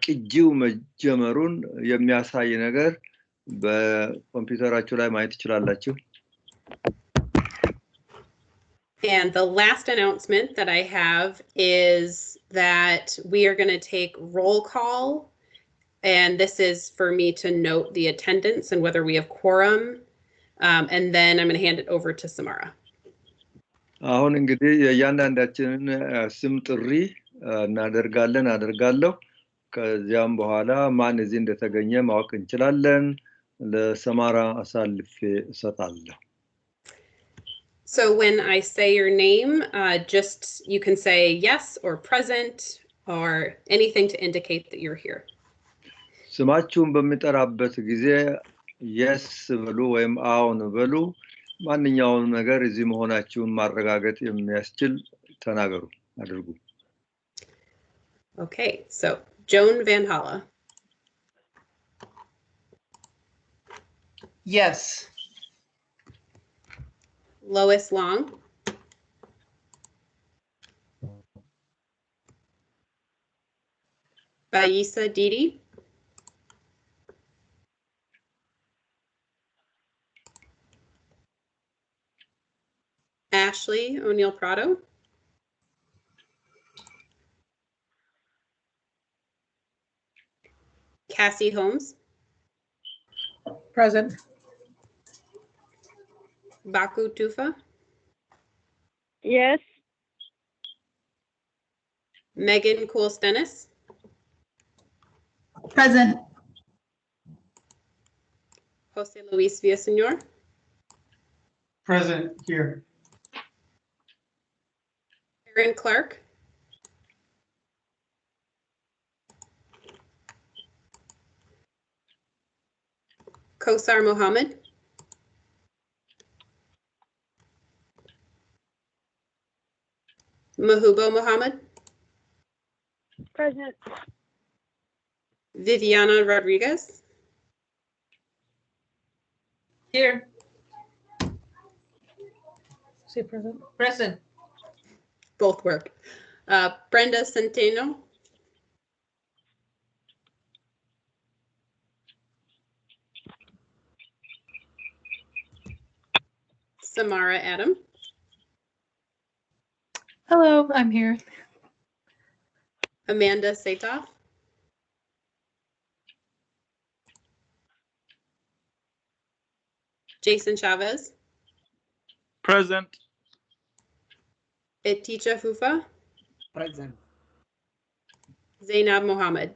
ቅጂው መጀመሩን የሚያሳይ ነገር በኮምፒውተራችሁ ላይ ማየት ትችላላችሁ። And the last announcement that I have is that we are going to take roll call. And this is for me to note the attendance and whether we have quorum. And then I'm going to hand it over to Samara. አሁን እንግዲህ የእያንዳንዳችንን ስም ጥሪ አደርጋለሁ። ከዚያም በኋላ ማን እዚህ እንደተገኘ ማወቅ እንችላለን። ለሰማራ አሳልፌ እሰጣለሁ። So when I say your name, just you can say yes or present or anything to indicate that you're here. ስማችሁን በሚጠራበት ጊዜ yes በሉ ወይም አዎን በሉ። ማንኛውም ነገር እዚህ መሆናችሁን ማረጋገጥ የሚያስችል ተናገሩ አድርጉ። Okay, so Joan Van Halla. Yes. Lois Long. Baisa Didi. Ashley O'Neill Prado. Cassie Holmes. Present. Baku Tufa. Yes. Megan Cool-Stennis. Present. Jose Luis Villaseñor. Present here. Aaron Clark. Kosar Mohammed. Mahubo Mohammed. Present. Viviana Rodriguez. Here. Say present. Present. Both work. Brenda Centeno. Samara Adam. Hello, I'm here. Amanda Satoff. Jason Chavez. Present. Eticha Fufa. Present. Zainab Mohammed.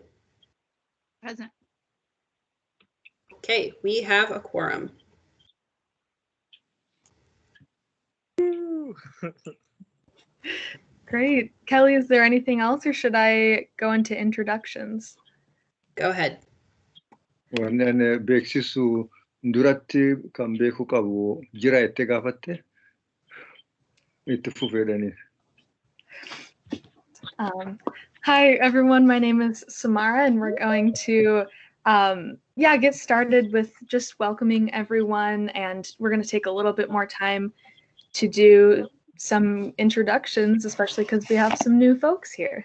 Present. Okay, we have a quorum. Great. Kelly, is there anything else or should I go into introductions? Go ahead. ወነን ቤክሲሱ ዱራቲ ካምቤኩ ቀቡ ጅራ የተጋፈተ ኢትፉ ፈደኒ Hi, everyone. My name is Samara, and we're going to get started with just welcoming everyone. And we're going to take a little bit more time to do some introductions, especially because we have some new folks here.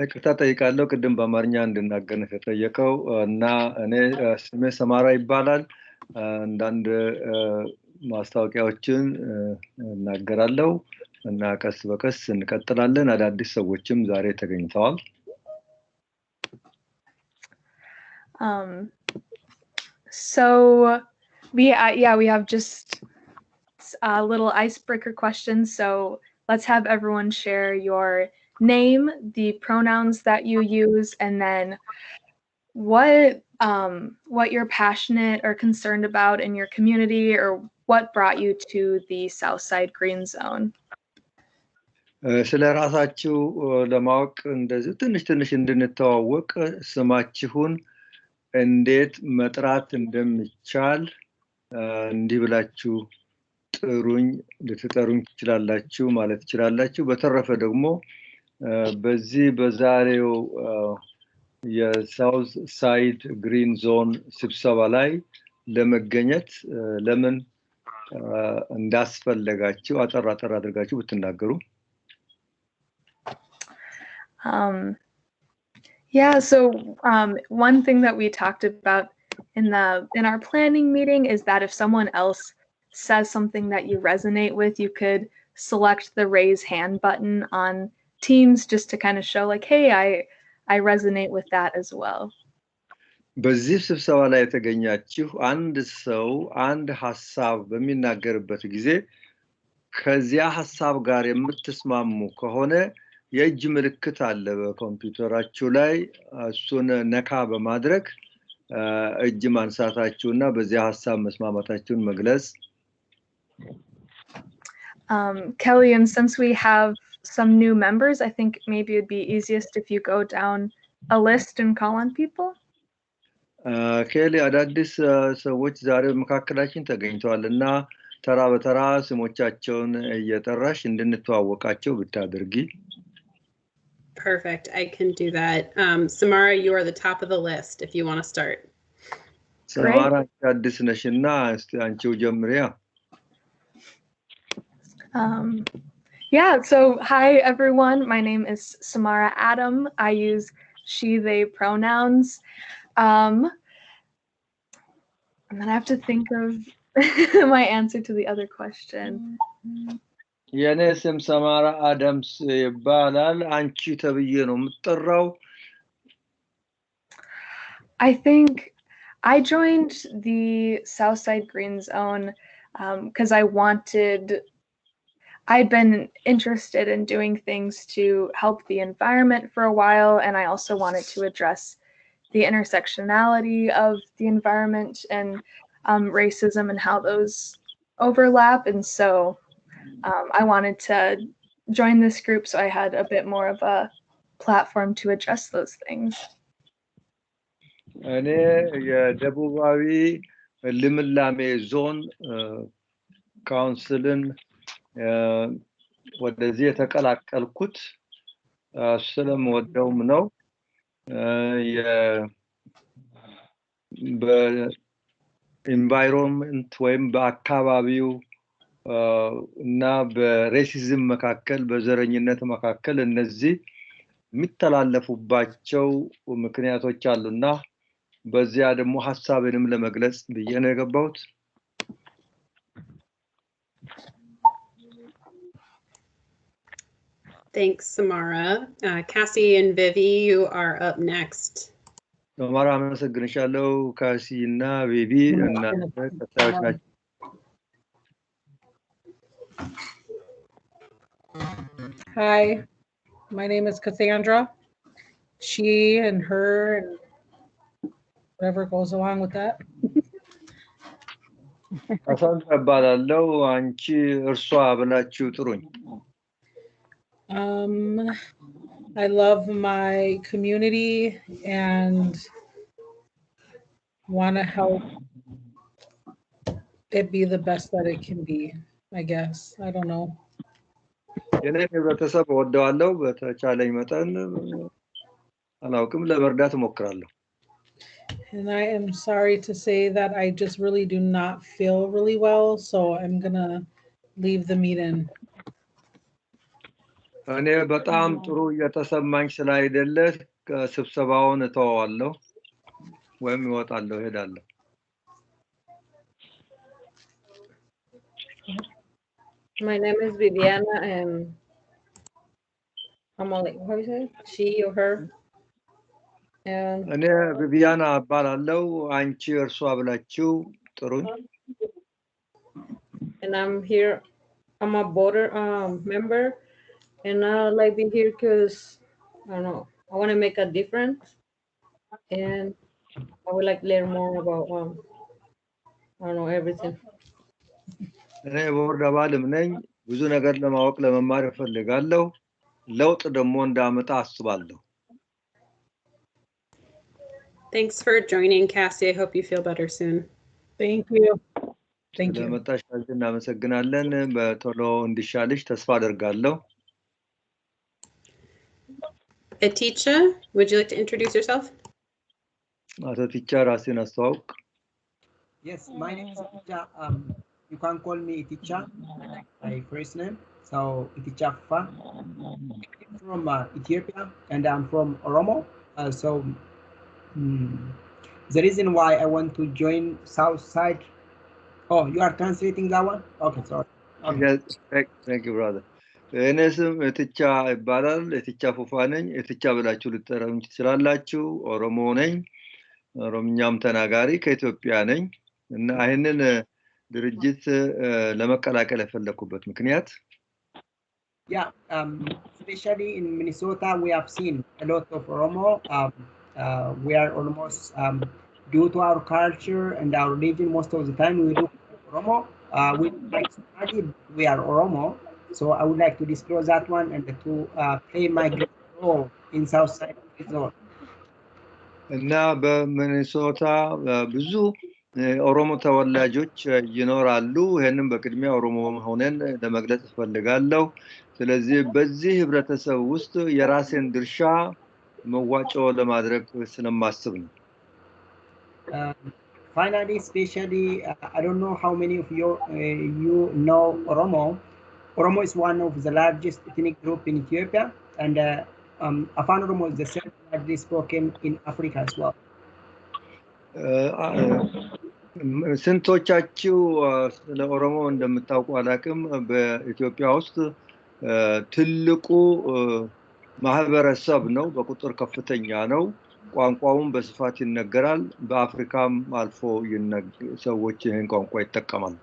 ይቅርታ ጠይቃለሁ ቅድም በአማርኛ እንድናገር ተጠየቀው እና እኔ ስሜ ሰማራ ይባላል አንዳንድ ማስታወቂያዎችን እናገራለሁ እና ቀስ በቀስ እንቀጥላለን አዳዲስ ሰዎችም ዛሬ ተገኝተዋል So we have just little icebreaker questions, so let's have everyone share your name, the pronouns that you use, and then what you're passionate or concerned about in your community, or what brought you to the Southside Green Zone. ስለ ራሳችሁ ለማወቅ እንደዚህ ትንሽ እንድንተዋወቅ ስማችሁን እንዴት መጥራት እንደሚቻል እንዲህ ብላችሁ ጥሩኝ ልትጠሩኝ ትችላላችሁ ማለት ትችላላችሁ በተረፈ ደግሞ በዚህ በዛሬው የሳውዝ ሳይድ ግሪን ዞን ስብሰባ ላይ ለመገኘት ለምን እንዳስፈልጋችሁ አጠር አድርጋችሁ ብትናገሩ Yeah, so one thing that we talked about in our planning meeting is that if someone else says something that you resonate with, you could select the raise hand button on Teams just to kind of show like, hey, I resonate with that as well. በዚህ ስብሰባ ላይ የተገኛችሁ አንድ ሰው አንድ ሐሳብ በሚናገርበት ጊዜ ከዚያ ሐሳብ ጋር የምትስማሙ ከሆነ የእጅ ምልክት አለ በኮምፒውተራችሁ ላይ እሱን ነካ በማድረግ እጅ ማንሳታችሁና በዚያ ሐሳብ መስማማታችሁን መግለጽ Kelly, and since we have some new members, I think maybe it'd be easiest if you go down a list and call on people. ኬሊ አዳዲስ ሰዎች ዛሬ መካከላችን ተገኝተዋልና ተራ በተራ ስሞቻቸውን እየጠራሽ እንድንተዋወቃቸው ብታደርጊ Perfect. I can do that. Samara, you are the top of the list if you want to start. ሰማራ አዲስ ነሽና እስቲ አንቺው ጀምሪያ Yeah, so hi everyone. My name is Samara Adam. I use she, they pronouns. And then I have to think of my answer to the other question. የኔ ስም ሰማራ አዳምስ ይባላል አንቺ ተብዬ ነው የምትጠራው I think I joined the Southside Green Zone because I'd been interested in doing things to help the environment for a while, and I also wanted to address the intersectionality of the environment and racism and how those overlap. And so I wanted to join this group so I had a bit more of a platform to address those things. እኔ የደቡባዊ ልምላሜ ዞን ካውንስልን ወደዚህ የተቀላቀልኩት ስለምወደውም ነው በኢንቫይሮንመንት ወይም በአካባቢው እና በሬሲዝም መካከል በዘረኝነት መካከል እነዚህ የሚተላለፉባቸው ምክንያቶች አሉና በዚያ ደግሞ ሐሳብንም ለመግለጽ ብዬ ነው የገባሁት Thanks, Samara. Cassie and Vivi, you are up next. Samara, አመሰግንሻለሁ ካሲ እና ቪቪ እና ተታዎች ናቸው Hi, my name is Cassandra. She and her and whatever goes along with that. ካሳንድራ እባላለሁ አንቺ እርሷ ብላችሁ ጥሩኝ I love my community and want to help it be the best that it can be, I guess. I don't know. የኔ ህብረተሰብ ወደዋለሁ በተቻለኝ መጠን አላውቅም ለመርዳት እሞክራለሁ And I am sorry to say that I just really do not feel really well, so I'm gonna leave the meeting. እኔ በጣም ጥሩ እየተሰማኝ ስላይደለ ስብሰባውን እተዋለሁ ወይም እወጣለሁ ሄዳለሁ My name is Viviana and I'm only, what do you say? She or her? And እኔ ቪቪያና እባላለሁ አንቺ እርሷ ብላችሁ ጥሩኝ and I'm here, I'm a voter member and I like being here because I don't know, I want to make a difference and I would like to learn more about I don't know, everything. እኔ ቦርድ አባልም ነኝ ብዙ ነገር ለማወቅ ለመማር እፈልጋለሁ ለውጥ ደግሞ እንዳመጣ አስባለሁ Thanks for joining, Cassie. I hope you feel better soon. Thank you. Thank you. ለመጣሻችሁ እናመሰግናለን በቶሎ እንዲሻልሽ ተስፋ አደርጋለሁ Aticha, would you like to introduce yourself? አቶ ቲቻ ራስን አስተዋውቅ Yes, my name is Iticha. You can call me Iticha, my first name. So Iticha Fa. I'm from Ethiopia and I'm from Oromo. So the reason why I want to join Southside. Oh, you are translating that one? Okay, sorry. Okay. Yes, thank you, brother. እኔ ስም እትቻ ይባላል። እትቻ ፉፋ ነኝ። እትቻ ብላችሁ ልትጠሩኝ ትችላላችሁ። ኦሮሞ ነኝ። ኦሮምኛም ተናጋሪ ከኢትዮጵያ ነኝ እና ይህንን ድርጅት ለመቀላቀል የፈለኩበት ምክንያት Yeah, especially in Minnesota, we have seen a lot of Oromo. We are almost, due to our culture and our religion, most of the time we look like Oromo. We like to study, we are Oromo. So I would like to disclose that one and to play my great role in Southside Resort. እና በሚኒሶታ ብዙ ኦሮሞ ተወላጆች ይኖራሉ። ይሄንን በቅድሚያ ኦሮሞ ሆነን ለመግለጽ እፈልጋለሁ። ስለዚህ በዚህ ህብረተሰብ ውስጥ የራሴን ድርሻ መዋጮ ለማድረግ ስለማስብ ነው። Finally, especially, I don't know how many of you know Oromo. Oromo is one of the largest ethnic group in Ethiopia, and Afan Oromo is the second largest spoken in Africa as well. ስንቶቻችሁ ስለ ኦሮሞ እንደምታውቁ አላውቅም። በኢትዮጵያ ውስጥ ትልቁ ማህበረሰብ ነው። በቁጥር ከፍተኛ ነው። ቋንቋውን በስፋት ይነገራል። በአፍሪካም አልፎ ሰዎች ይህን ቋንቋ ይጠቀማሉ።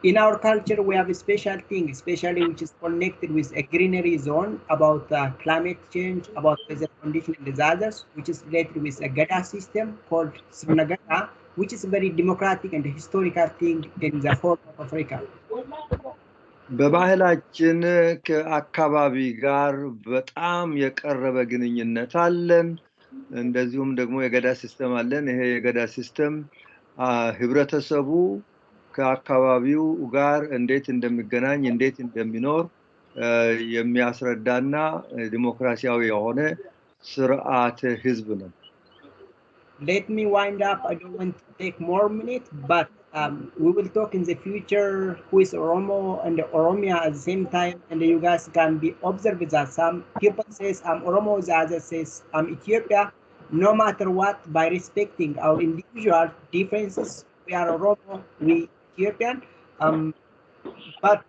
In our culture, we have a special thing, especially which is connected with a greenery zone about climate change, about weather condition and disasters, which is related with a Gada system called Srnagada, which is a very democratic and historical thing in the whole of Africa. በባህላችን ከአካባቢ ጋር በጣም የቀረበ ግንኙነት አለን። እንደዚሁም ደግሞ የገዳ ሲስተም አለን። ይሄ የገዳ ሲስተም ህብረተሰቡ ከአካባቢው ጋር እንዴት እንደሚገናኝ እንዴት እንደሚኖር የሚያስረዳና ዲሞክራሲያዊ የሆነ ስርዓተ ህዝብ ነው። Let me wind up. I don't want to take more minutes, but we will talk in the future who is Oromo and Oromia at the same time, and you guys can be observed that some people says I'm Oromo, the other says I'm Ethiopia. No matter what, by respecting our individual differences, we are Oromo, we Ethiopian. But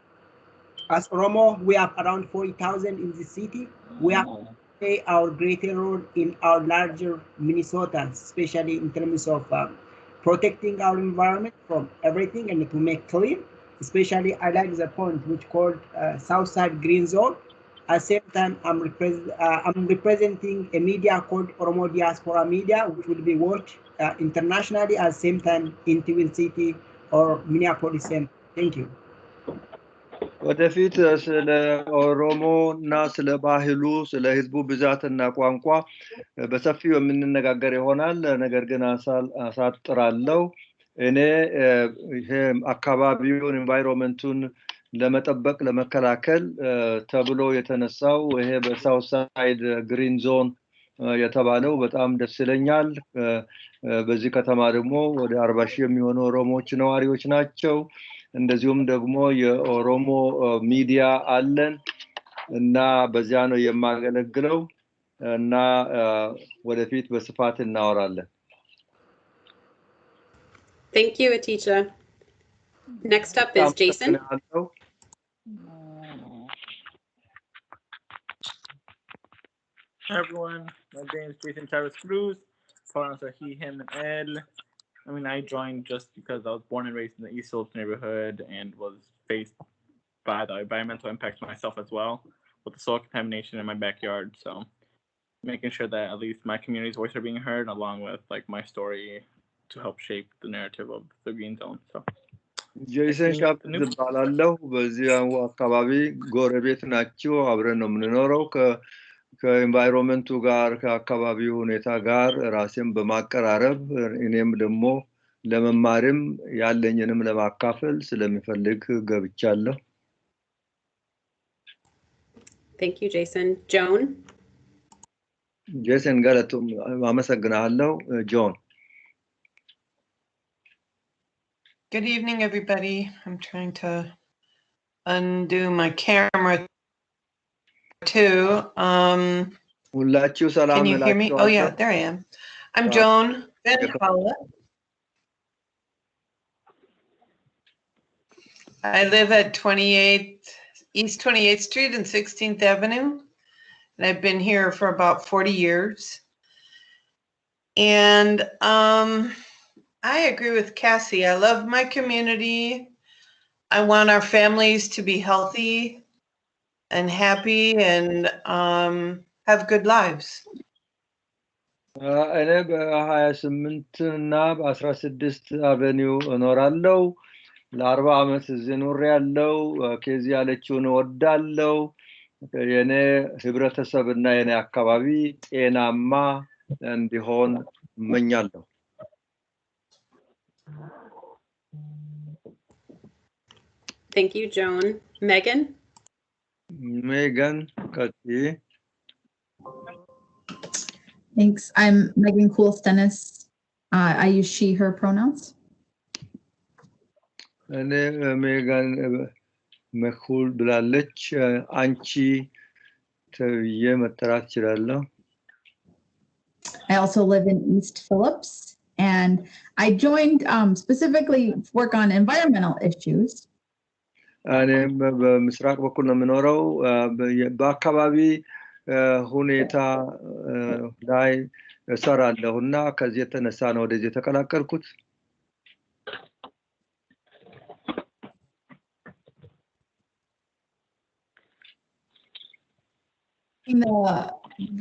as Oromo, we have around 40,000 in the city. We have play our greater role in our larger Minnesotans, especially in terms of protecting our environment from everything and to make clean. Especially, I like the point which called Southside Green Zone. At the same time, I'm representing a media called Oromo Diaspora Media, which will be watched internationally at the same time in Twin City or Minneapolis. Thank you. ወደፊት ስለ ኦሮሞ እና ስለ ባህሉ ስለ ህዝቡ ብዛትና ቋንቋ በሰፊው የምንነጋገር ይሆናል። ነገር ግን አሳጥራለሁ። እኔ ይሄ አካባቢውን ኢንቫይሮንመንቱን ለመጠበቅ ለመከላከል ተብሎ የተነሳው ይሄ በሳውትሳይድ ግሪን ዞን የተባለው በጣም ደስ ይለኛል። በዚህ ከተማ ደግሞ ወደ 40 ሺህ የሚሆኑ ኦሮሞዎች ነዋሪዎች ናቸው። እንደዚሁም ደግሞ የኦሮሞ ሚዲያ አለን እና በዚያ ነው የማገለግለው እና ወደፊት በስፋት እናወራለን። Thank you, Aticha. Next up is Jason. Hi everyone, my name is Jason Cruz. Pronouns are he, him, and el. I mean, I joined just because I was born and raised in the East Hills neighborhood and was faced by the environmental impacts myself as well, with the soil contamination in my backyard. So making sure that at least my community's voice are being heard, along with like my story to help shape the narrative of the green zone. So ጄሰን ሻፕ እባላለሁ። በዚህ አካባቢ ጎረቤት ናቸው። አብረን ነው የምንኖረው ከኢንቫይሮንመንቱ ጋር ከአካባቢው ሁኔታ ጋር ራሴን በማቀራረብ እኔም ደግሞ ለመማርም ያለኝንም ለማካፈል ስለሚፈልግ ገብቻለሁ። Thank you, Jason. Joan? ጄሰን ጋለቱ አመሰግናለሁ። ጆን? Good evening, everybody. I'm trying to undo my camera too. ሁላችሁ ሰላም Can you hear me? Oh, yeah, there I am. I'm Joan Van Holla. I live at 28th East 28th Street and 16th Avenue. And I've been here for about 40 years. And I agree with Cassie. I love my community. I want our families to be healthy and happy and have good lives. እኔ በ28 እና በ16 አቨኒው እኖራለሁ ለ40 ዓመት እዚህ ኖሬያለሁ ከዚህ ያለችውን እወዳለሁ የኔ ህብረተሰብና የኔ አካባቢ ጤናማ እንዲሆን እመኛለሁ Thank you, Joan. Megan? Megan, Kati. Thanks. I'm Megan Cool-Stennis. I use she, her pronouns. And Megan Mekul Blalech, Anchi, Yematarachirella. I also live in East Phillips, and I joined specifically work on environmental issues. እኔ በምስራቅ በኩል ነው የምኖረው በአካባቢ ሁኔታ ላይ እሰራለሁና ከዚህ የተነሳ ነው ወደዚህ የተቀላቀልኩት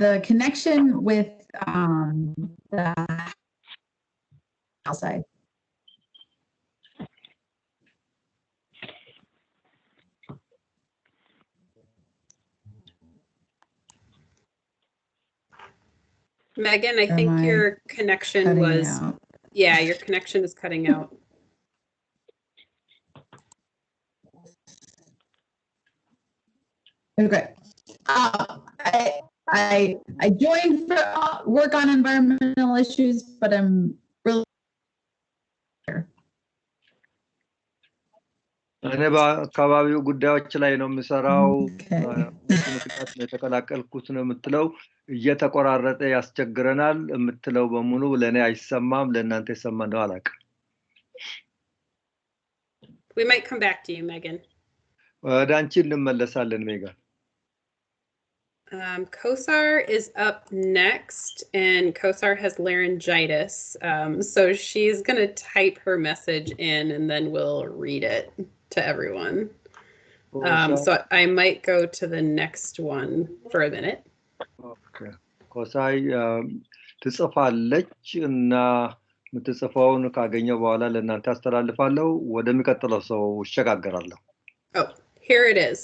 the connection with the outside. Megan, I think your connection was out. Yeah, your connection is cutting out. Okay. I joined for work on environmental issues, but I'm really እኔ በአካባቢው ጉዳዮች ላይ ነው የምሰራው ምክንያት ነው የተቀላቀልኩት ነው የምትለው እየተቆራረጠ ያስቸግረናል የምትለው በሙሉ ለኔ አይሰማም ለእናንተ ይሰማ እንደው አላውቅም We might come back to you, Megan. ወደ አንቺ እንመለሳለን ሜጋን Kosar is up next, and Kosar has laryngitis, so she's going to type her message in, and then we'll read it to everyone. So I might go to the next one for a minute. Okay. Kosai ትጽፋለች እና ምትጽፈውን ካገኘ በኋላ ለእናንተ አስተላልፋለሁ ወደሚቀጥለው ሰው እሸጋገራለሁ Oh, here it is.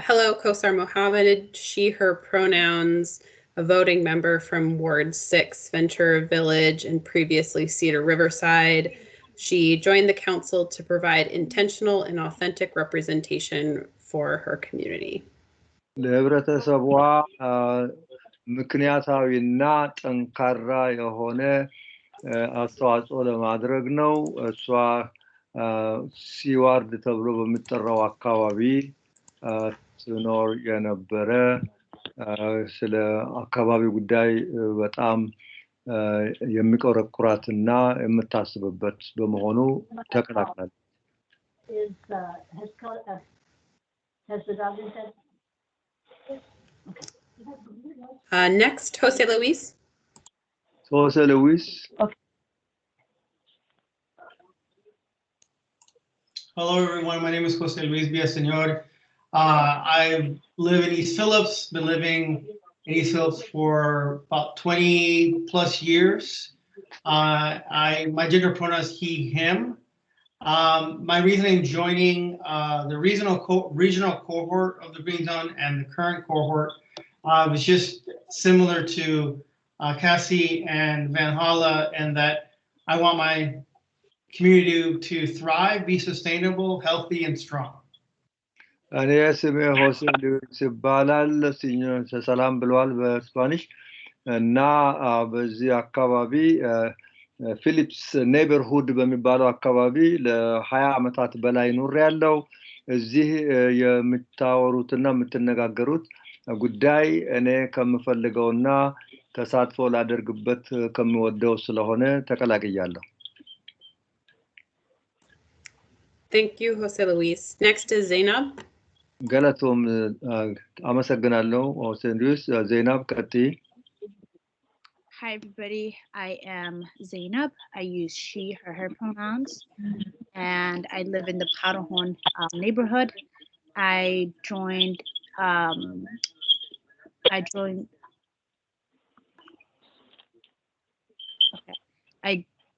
Hello, Kosar Mohammed, she, her pronouns, a voting member from Ward 6, Ventura Village, and previously Cedar Riverside. She joined the council to provide intentional and authentic representation for her community. ለህብረተሰቧ ምክንያታዊና ጠንካራ የሆነ አስተዋጽኦ ለማድረግ ነው እሷ ሲዋርድ ተብሎ በሚጠራው አካባቢ ትኖር የነበረ ስለ አካባቢ ጉዳይ በጣም የሚቆረቁራትና የምታስብበት በመሆኑ ተቀላቅላለች Has the dog been fed? Next, Jose Luis. Jose Luis. Okay. Hello, everyone. My name is Jose Luis Villaseñor. I live in East Phillips, been living in East Phillips for about 20 plus years. My gender pronoun is he, him. My reason in joining the regional cohort of the Green Zone and the current cohort was just similar to Cassie and Van Holla, and that I want my community to thrive, be sustainable, healthy, and strong. እኔ ስሜ ሆሴ ሉዊስ ይባላል ሰላም ብለዋል በስፓኒሽ እና በዚህ አካባቢ ፊሊፕስ ኔይበርሁድ በሚባለው አካባቢ ለ20 ዓመታት በላይ ኖር ያለው እዚህ የምታወሩትና የምትነጋገሩት ጉዳይ እኔ ከምፈልገውና ተሳትፎ ላደርግበት ከምወደው ስለሆነ ተቀላቅያለሁ። Thank you, Jose Luis. Next is Zainab. ገለቶም አመሰግናለሁ ሆሴ ሉዊስ። ዜናብ ቀጥይ። Hi, everybody. I am Zainab. I use she, her pronouns, and I live in the Powderhorn neighborhood. I joined. Okay. I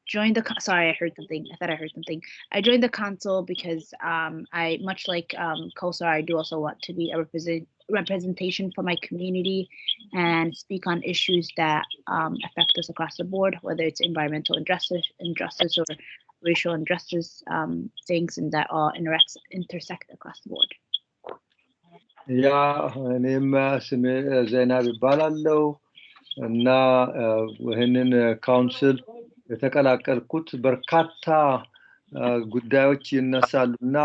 joined the. Sorry, I heard something. I thought I heard something. I joined the council because I, much like Kosar, I do also want to be a representation for my community and speak on issues that affect us across the board, whether it's environmental injustice or racial injustice, things and that all intersect across the board. ያ እኔም ስሜ ዜናብ ይባላለው እና ይህንን ካውንስል የተቀላቀልኩት በርካታ ጉዳዮች ይነሳሉና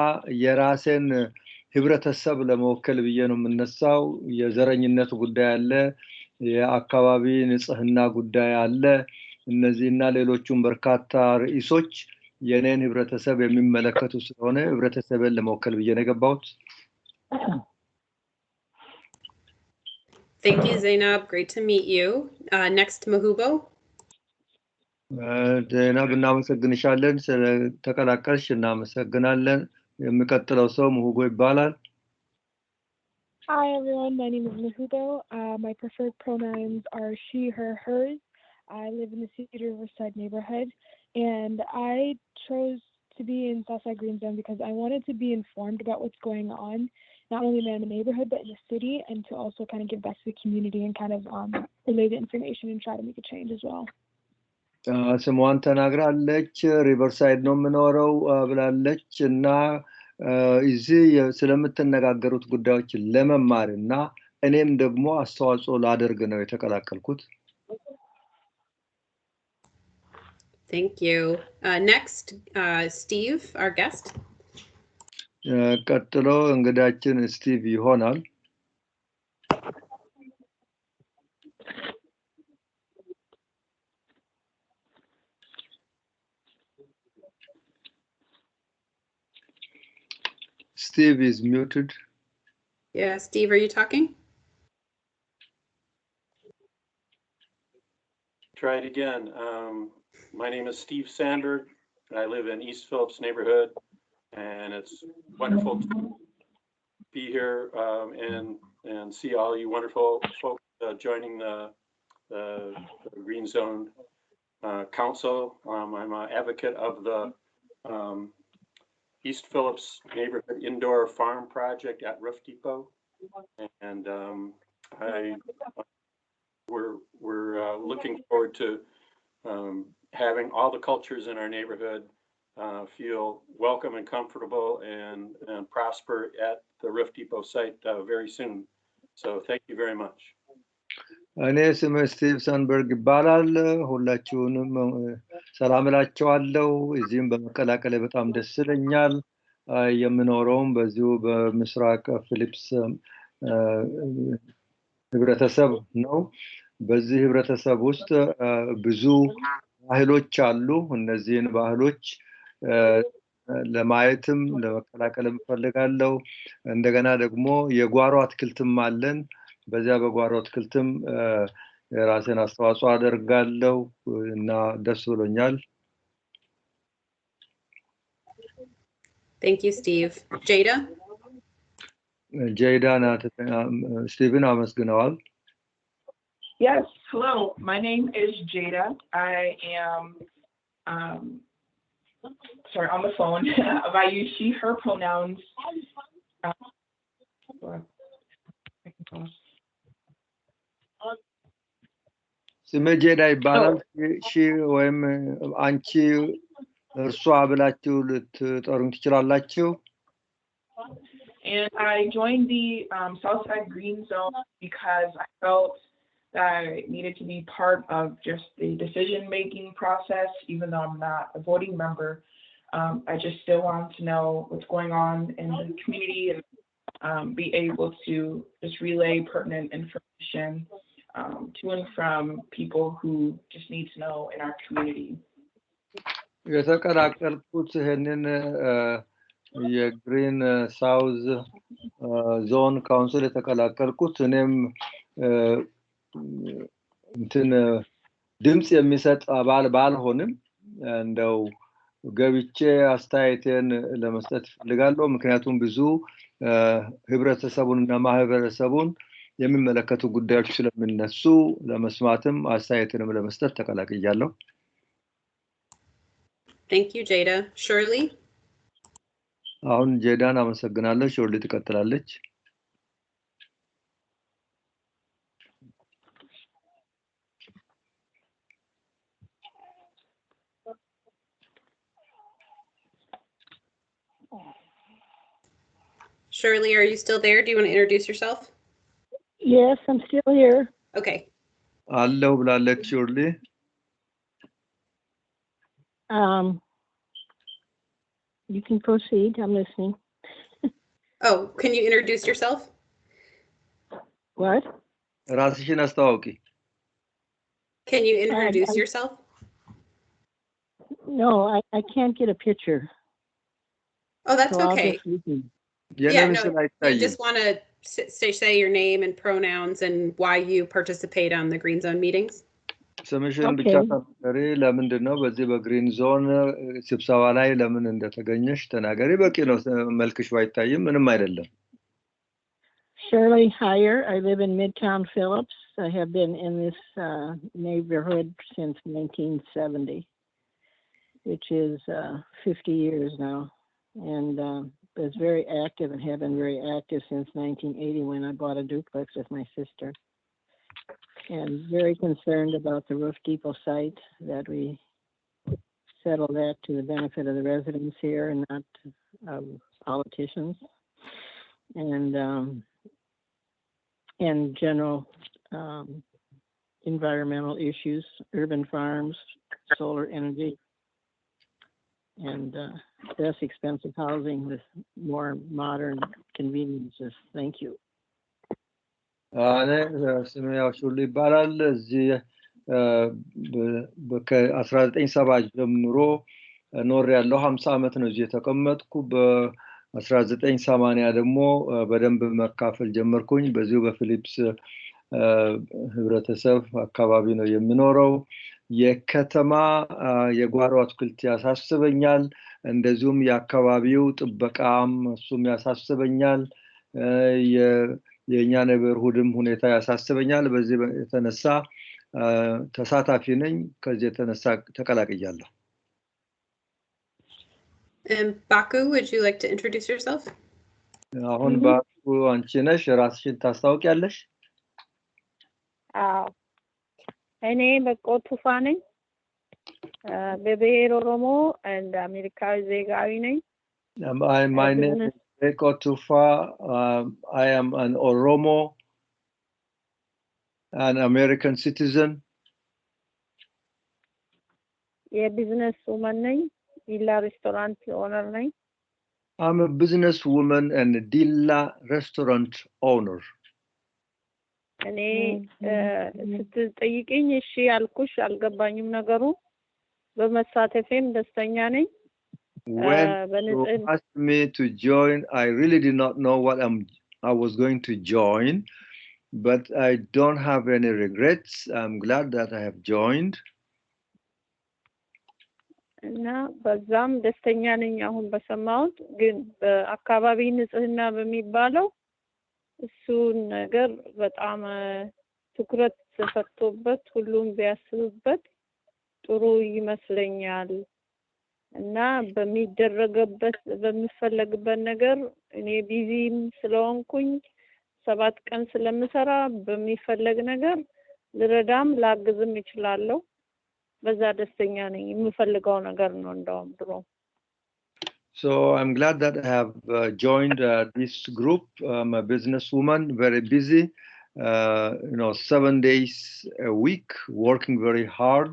የራሴን ህብረተሰብ ለመወከል ብዬ ነው የምነሳው። የዘረኝነት ጉዳይ አለ፣ የአካባቢ ንጽህና ጉዳይ አለ። እነዚህና ሌሎቹም በርካታ ርዕሶች የኔን ህብረተሰብ የሚመለከቱ ስለሆነ ህብረተሰብን ለመወከል ብዬ ነው የገባሁት። Thank you, Zainab. Great to meet you. Next, Mahubo. ዜናብ እናመሰግንሻለን ስለተቀላቀልሽ እናመሰግናለን። የሚቀጥለው ሰው ሙሁጎ ይባላል። Hi everyone, my name is Mahubo. My preferred pronouns are she, her, hers. I live in the Cedar Riverside neighborhood, and I chose to be in Southside Green Zone because I wanted to be informed about what's going on, not only in the neighborhood but in the city, and to also kind of give back to the community and kind of relay the information and try to make a change as well. ስሟን ተናግራለች። ሪቨርሳይድ ነው የምኖረው ብላለች እና እዚህ ስለምትነጋገሩት ጉዳዮች ለመማር እና እኔም ደግሞ አስተዋጽኦ ላደርግ ነው የተቀላቀልኩት። Thank you. Next, Steve, our guest. ቀጥሎ እንግዳችን ስቲቭ ይሆናል። Steve is muted. Yeah, Steve, are you talking? Try it again. My name is Steve Sandberg. I live in East Phillips neighborhood, and it's wonderful to be here and see all you wonderful folks joining the Green Zone Council. I'm an advocate of the East Phillips neighborhood indoor farm project at Roof Depot, and we're looking forward to having all the cultures in our neighborhood feel welcome and comfortable and prosper at the Roof Depot site very soon. So thank you very much. እኔ ስሜ ስቲቭ ሰንበርግ ይባላል። ሁላችሁንም ሰላም እላችኋለሁ። እዚህም በመቀላቀሌ በጣም ደስ ይለኛል። የምኖረውም በዚሁ በምስራቅ ፊሊፕስ ህብረተሰብ ነው። በዚህ ህብረተሰብ ውስጥ ብዙ ባህሎች አሉ። እነዚህን ባህሎች ለማየትም ለመቀላቀልም ፈልጋለሁ። እንደገና ደግሞ የጓሮ አትክልትም አለን። በዚያ በጓሮ አትክልትም የራሴን አስተዋጽኦ አደርጋለሁ እና ደስ ብሎኛል። Thank you, Steve. Jada? Jada ናት ስቲቭን አመስግነዋል። Yes, hello. My name is Jada. I am, sorry, on the phone. I use she, her pronouns. ስሜ ጄዳ ይባላል። ሺ ወይም አንቺ እርሷ ብላችሁ ልትጠሩኝ ትችላላችሁ። And I joined the Southside Green Zone because I felt that I needed to be part of just the decision-making process, even though I'm not a voting member. I just still wanted to know what's going on in the community and be able to just relay pertinent information to and from people who just need to know in our community. የተቀላቀልኩት ይህንን የግሪን ሳውዝ ዞን ካውንስል የተቀላቀልኩት እኔም እንትን ድምጽ የሚሰጥ አባል ባልሆንም እንደው ገብቼ አስተያየቴን ለመስጠት ፈልጋለሁ። ምክንያቱም ብዙ ህብረተሰቡንና ማህበረሰቡን የሚመለከቱ ጉዳዮች ስለሚነሱ ለመስማትም አስተያየትንም ለመስጠት ተቀላቅያለሁ። Thank you, Jada. Shirley? አሁን ጄዳን አመሰግናለሁ። ሾርሊ ትቀጥላለች። Shirley, are you still there? Do you want to introduce yourself? Yes, I'm still here. Okay. አለው ብላለች ሾርሊ። You can proceed. I'm listening. Oh, can you introduce yourself? What? ራስሽን አስተዋውቂ። Can you introduce yourself? No, I can't get a picture. Oh, that's So I'll okay. just listen. Yeah, no, you just want to say your name and pronouns and why you participate on the Green Zone meetings? ስምሽን ብቻ ተናገሪ። ለምንድን ነው በዚህ በግሪን ዞን ስብሰባ ላይ ለምን እንደተገኘሽ ተናገሪ። በቂ ነው። መልክሽ ባይታይም ምንም አይደለም። Shirley Heyer. I live in Midtown Phillips. I have been in this neighborhood since 1970, which is 50 years now. And was very active and have been very active since 1980 when I bought a duplex with my sister. And very concerned about the roof depot site, that we settle that to the benefit of the residents here and not politicians. And general environmental issues, urban farms, solar energy, and less expensive housing with more modern conveniences. Thank you. እኔ ስሜ ሹርሊ ይባላል። እዚህ ከ1970 ጀምሮ ኖር ያለው 50 ዓመት ነው እዚህ የተቀመጥኩ። በ1980 ደግሞ በደንብ መካፈል ጀመርኩኝ። በዚሁ በፊሊፕስ ህብረተሰብ አካባቢ ነው የምኖረው። የከተማ የጓሮ አትክልት ያሳስበኛል። እንደዚሁም የአካባቢው ጥበቃም እሱም ያሳስበኛል። የኛ ኔበርሁድም ሁኔታ ያሳስበኛል። በዚህ የተነሳ ተሳታፊ ነኝ። ከዚህ የተነሳ ተቀላቅያለሁ። Baku, would you like to introduce yourself? አሁን ባኩ አንቺ ነሽ። ራስሽን ታስታውቂያለሽ? አዎ፣ እኔ በቆቱ ቱፋ ነኝ። በብሔር ኦሮሞ and አሜሪካዊ ዜጋዊ ነኝ። My name is Beko Tufa. I am an Oromo, an American citizen. የቢዝነስ ውመን ነኝ። ዲላ ሬስቶራንት ኦነር ነኝ። I'm a business woman and a Dilla restaurant owner. እኔ ስትጠይቅኝ እሺ ያልኩሽ አልገባኝም ነገሩ። በመሳተፌም ደስተኛ ነኝ። When you asked me to join, I really did not know what I was going to join, but I don't have any regrets. I'm glad that I have joined. እና በዛም ደስተኛ ነኝ። አሁን በሰማሁት ግን በአካባቢ ንጽህና በሚባለው እሱ ነገር በጣም ትኩረት ተሰጥቶበት ሁሉም ቢያስብበት ጥሩ ይመስለኛል። እና በሚደረገበት በሚፈለግበት ነገር እኔ ቢዚም ስለሆንኩኝ 7 ቀን ስለምሰራ በሚፈለግ ነገር ልረዳም ላግዝም እችላለሁ። በዛ ደስተኛ ነኝ። የምፈልገው ነገር ነው እንደውም ድሮ። So I'm glad that I have joined this group. I'm a businesswoman, very busy, 7 days a week, working very hard.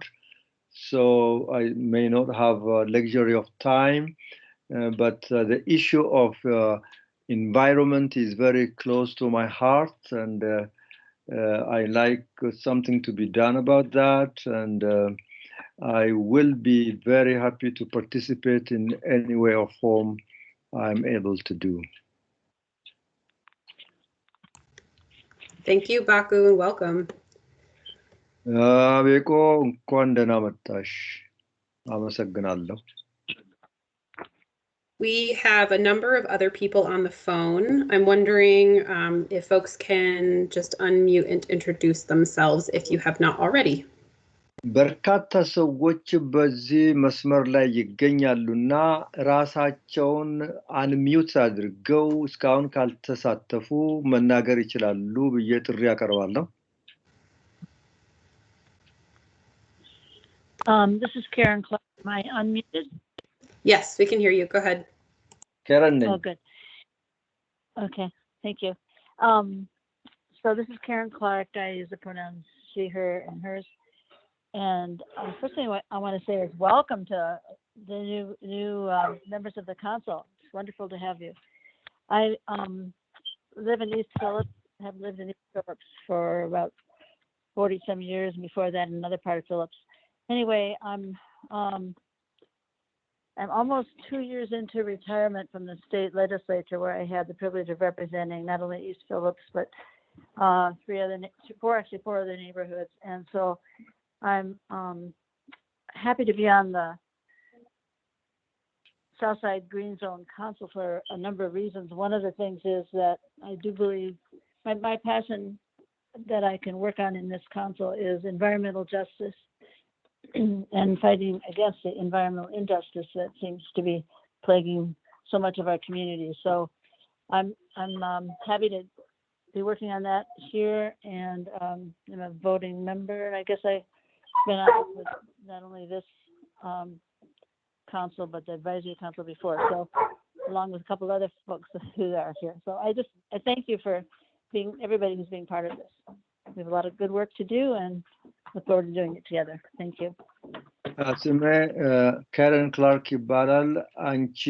So I may not have luxury of time, but the issue of environment is very close to my heart, and I like something to be done about that, and I will be very happy to participate in any way or form I'm able to do. Thank you, Baku, and welcome. ቤቆ እንኳን ደህና መጣሽ። አመሰግናለሁ። We have a number of other people on the phone. I'm wondering if folks can just unmute and introduce themselves if you have not already. በርካታ ሰዎች በዚህ መስመር ላይ ይገኛሉና ራሳቸውን አንሚዩት አድርገው እስካሁን ካልተሳተፉ መናገር ይችላሉ ብዬ ጥሪ ያቀርባለሁ። This is Karen Clark. Am I unmuted? Yes, we can hear you. Go ahead. Karen. Oh, good. Okay, thank you. So this is Karen Clark. I use the pronouns she, her, and hers. And first thing I want to say is welcome to the new members of the council. It's wonderful to have you. I live in East Phillips. Have lived in East Phillips for about 40-some years. And before that, in another part of Phillips. Anyway, I'm almost 2 years into retirement from the state legislature, where I had the privilege of representing not only East Phillips but four other neighborhoods. And so I'm happy to be on the Southside Green Zone Council for a number of reasons. One of the things is that I do believe my passion that I can work on in this council is environmental justice and fighting against the environmental injustice that seems to be plaguing so much of our community. So I'm happy to be working on that here, and I'm a voting member. And I guess I've been on with not only this council but the advisory council before, so along with a couple other folks who are here. So I thank you for everybody who's being part of this. We have a lot of good work to do and look forward to doing it together. Thank you. ስሜ ካረን ክላርክ ይባላል። አንቺ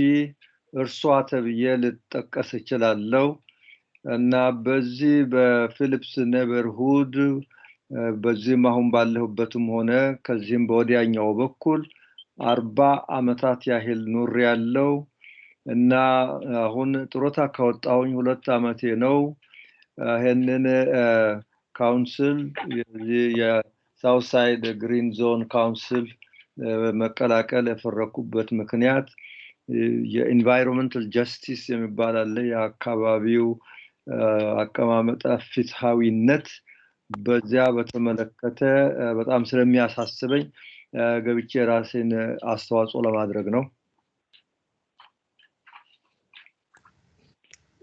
እርሷ ተብዬ ልጠቀስ እችላለሁ እና በዚህ በፊሊፕስ ኔበርሁድ በዚህም አሁን ባለሁበትም ሆነ ከዚህም በወዲያኛው በኩል 40 ዓመታት ያህል ኑር ያለው እና አሁን ጡረታ ካወጣሁኝ 2 ዓመቴ ነው። ይሄንን ካውንስል የሳውትሳይድ ግሪን ዞን ካውንስል መቀላቀል የፈረኩበት ምክንያት የኢንቫይሮንመንታል ጀስቲስ የሚባል አለ። የአካባቢው አቀማመጥ ፍትሃዊነት በዚያ በተመለከተ በጣም ስለሚያሳስበኝ ገብቼ ራሴን አስተዋጽኦ ለማድረግ ነው።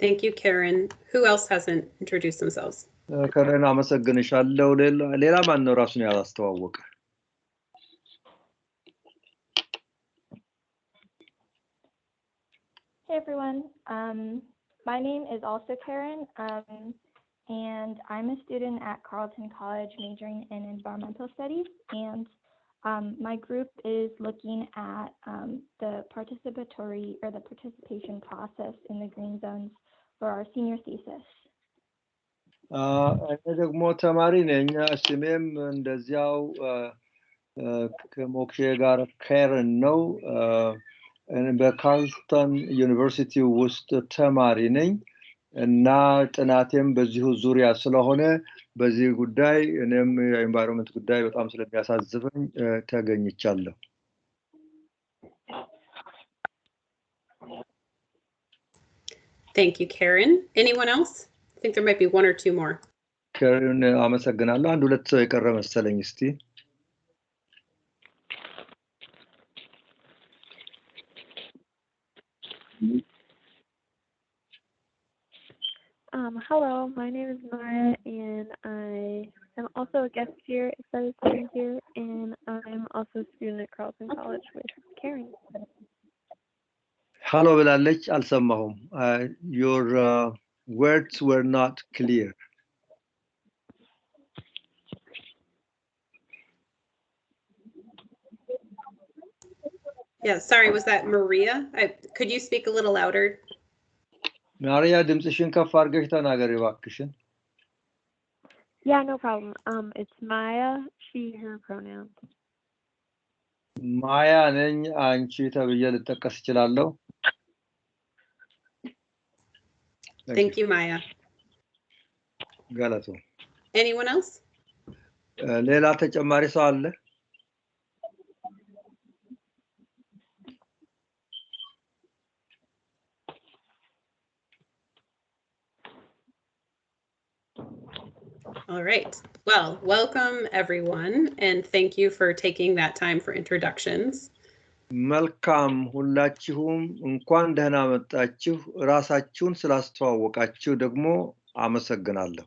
Thank you, Karen. Who else hasn't introduced themselves? ከረን አመሰግንሻለሁ። ሌላ ማን ነው ራሱን ያላስተዋወቀ? Hey everyone, my name is also Karen, and I'm a student at Carleton College majoring in environmental studies, and my group is looking at the participation process in the green zones for our senior thesis. እኔ ደግሞ ተማሪ ነኝ። ስሜም እንደዚያው ከሞክሼ ጋር ካረን ነው። በካርልተን ዩኒቨርሲቲ ውስጥ ተማሪ ነኝ እና ጥናቴም በዚሁ ዙሪያ ስለሆነ በዚህ ጉዳይ እኔም የኤንቫይሮንመንት ጉዳይ በጣም ስለሚያሳስበኝ ተገኝቻለሁ። Thank you, Karen. Anyone else? I think there might be one or two more. Karen, አመሰግናለሁ። አንድ ሁለት ሰው የቀረ መሰለኝ። እስቲ Hello, my name is Maya, and I am also a guest here, excited to be here, and I'm also a student at Carleton College with Karen. Hello, ብላለች። አልሰማሁም። Your words were not clear. Yeah, sorry, was that Maria? Could you speak a little louder? ማሪያ ድምጽሽን ከፍ አድርገሽ ተናገሪ እባክሽን። Yeah, no problem. It's Maya, she, her pronouns. ማያ ነኝ አንቺ ተብዬ ልጠቀስ እችላለሁ? Thank you, Maya. ገለቱ። Anyone else? ሌላ ተጨማሪ ሰው አለ? All right. Well, welcome everyone, and thank you for taking that time for introductions. መልካም ሁላችሁም እንኳን ደህና መጣችሁ። ራሳችሁን ስላስተዋወቃችሁ ደግሞ አመሰግናለሁ።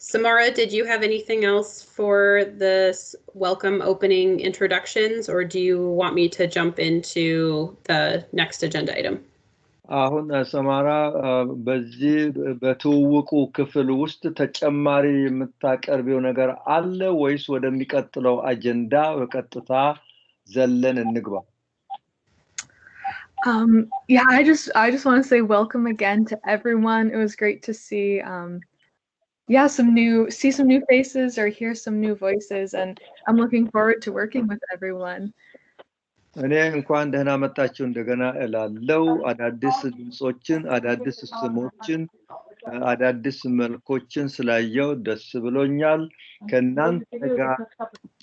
Samara, did you have anything else for this welcome opening introductions, or do you want me to jump into the next agenda item? አሁን ሰማራ በዚህ በትውውቁ ክፍል ውስጥ ተጨማሪ የምታቀርቢው ነገር አለ ወይስ ወደሚቀጥለው አጀንዳ በቀጥታ ዘለን እንግባ? Yeah, I just want to say welcome again to everyone. It was great to see some new faces or hear some new voices, and I'm looking forward to working with everyone. እኔ እንኳን ደህና መጣችሁ እንደገና እላለሁ። አዳዲስ ድምጾችን፣ አዳዲስ ስሞችን፣ አዳዲስ መልኮችን ስላየው ደስ ብሎኛል። ከናንተ ጋር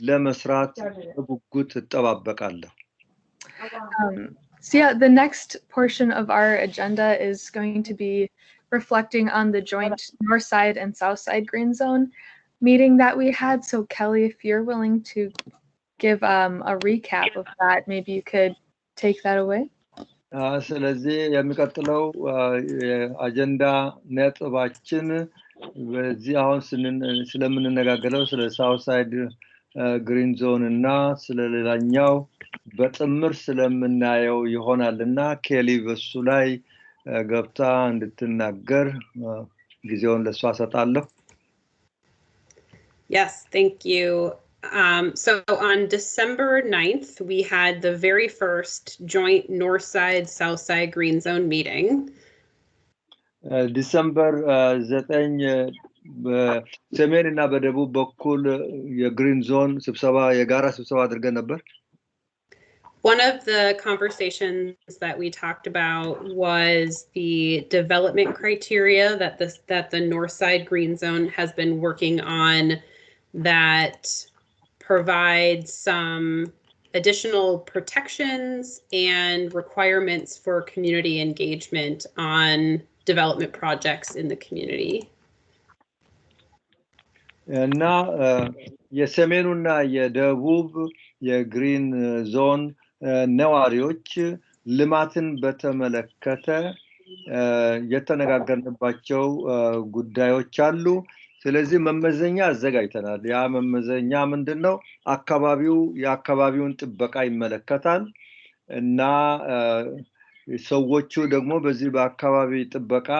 ለመስራት በጉጉት እጠባበቃለሁ። So yeah, the next portion of our agenda is going to be reflecting on the joint Northside and Southside Green Zone meeting that we had. So Kelly, if you're willing to give a recap of that, maybe you could take that away. ስለዚህ የሚቀጥለው አጀንዳ ነጥባችን በዚህ አሁን ስለምንነጋገረው ስለ ሳውትሳይድ ግሪን ዞን እና ስለሌላኛው በጥምር ስለምናየው ይሆናልና ኬሊ በሱ ላይ ገብታ እንድትናገር ጊዜውን ለሷ ሰጣለሁ። Yes, thank you. So on December 9th, we had the very first joint Northside Southside Green Zone meeting. December 9 በሰሜን እና በደቡብ በኩል የግሪን ዞን ስብሰባ የጋራ ስብሰባ አድርገን ነበር። One of the conversations that we talked about was the development criteria that the Northside Green Zone has been working on that provide some additional protections and requirements for community engagement on development projects in the community. እና የሰሜኑና የደቡብ የግሪን ዞን ነዋሪዎች ልማትን በተመለከተ የተነጋገርንባቸው ጉዳዮች አሉ። ስለዚህ መመዘኛ አዘጋጅተናል። ያ መመዘኛ ምንድነው? የአካባቢውን ጥበቃ ይመለከታል እና ሰዎቹ ደግሞ በዚህ በአካባቢ ጥበቃ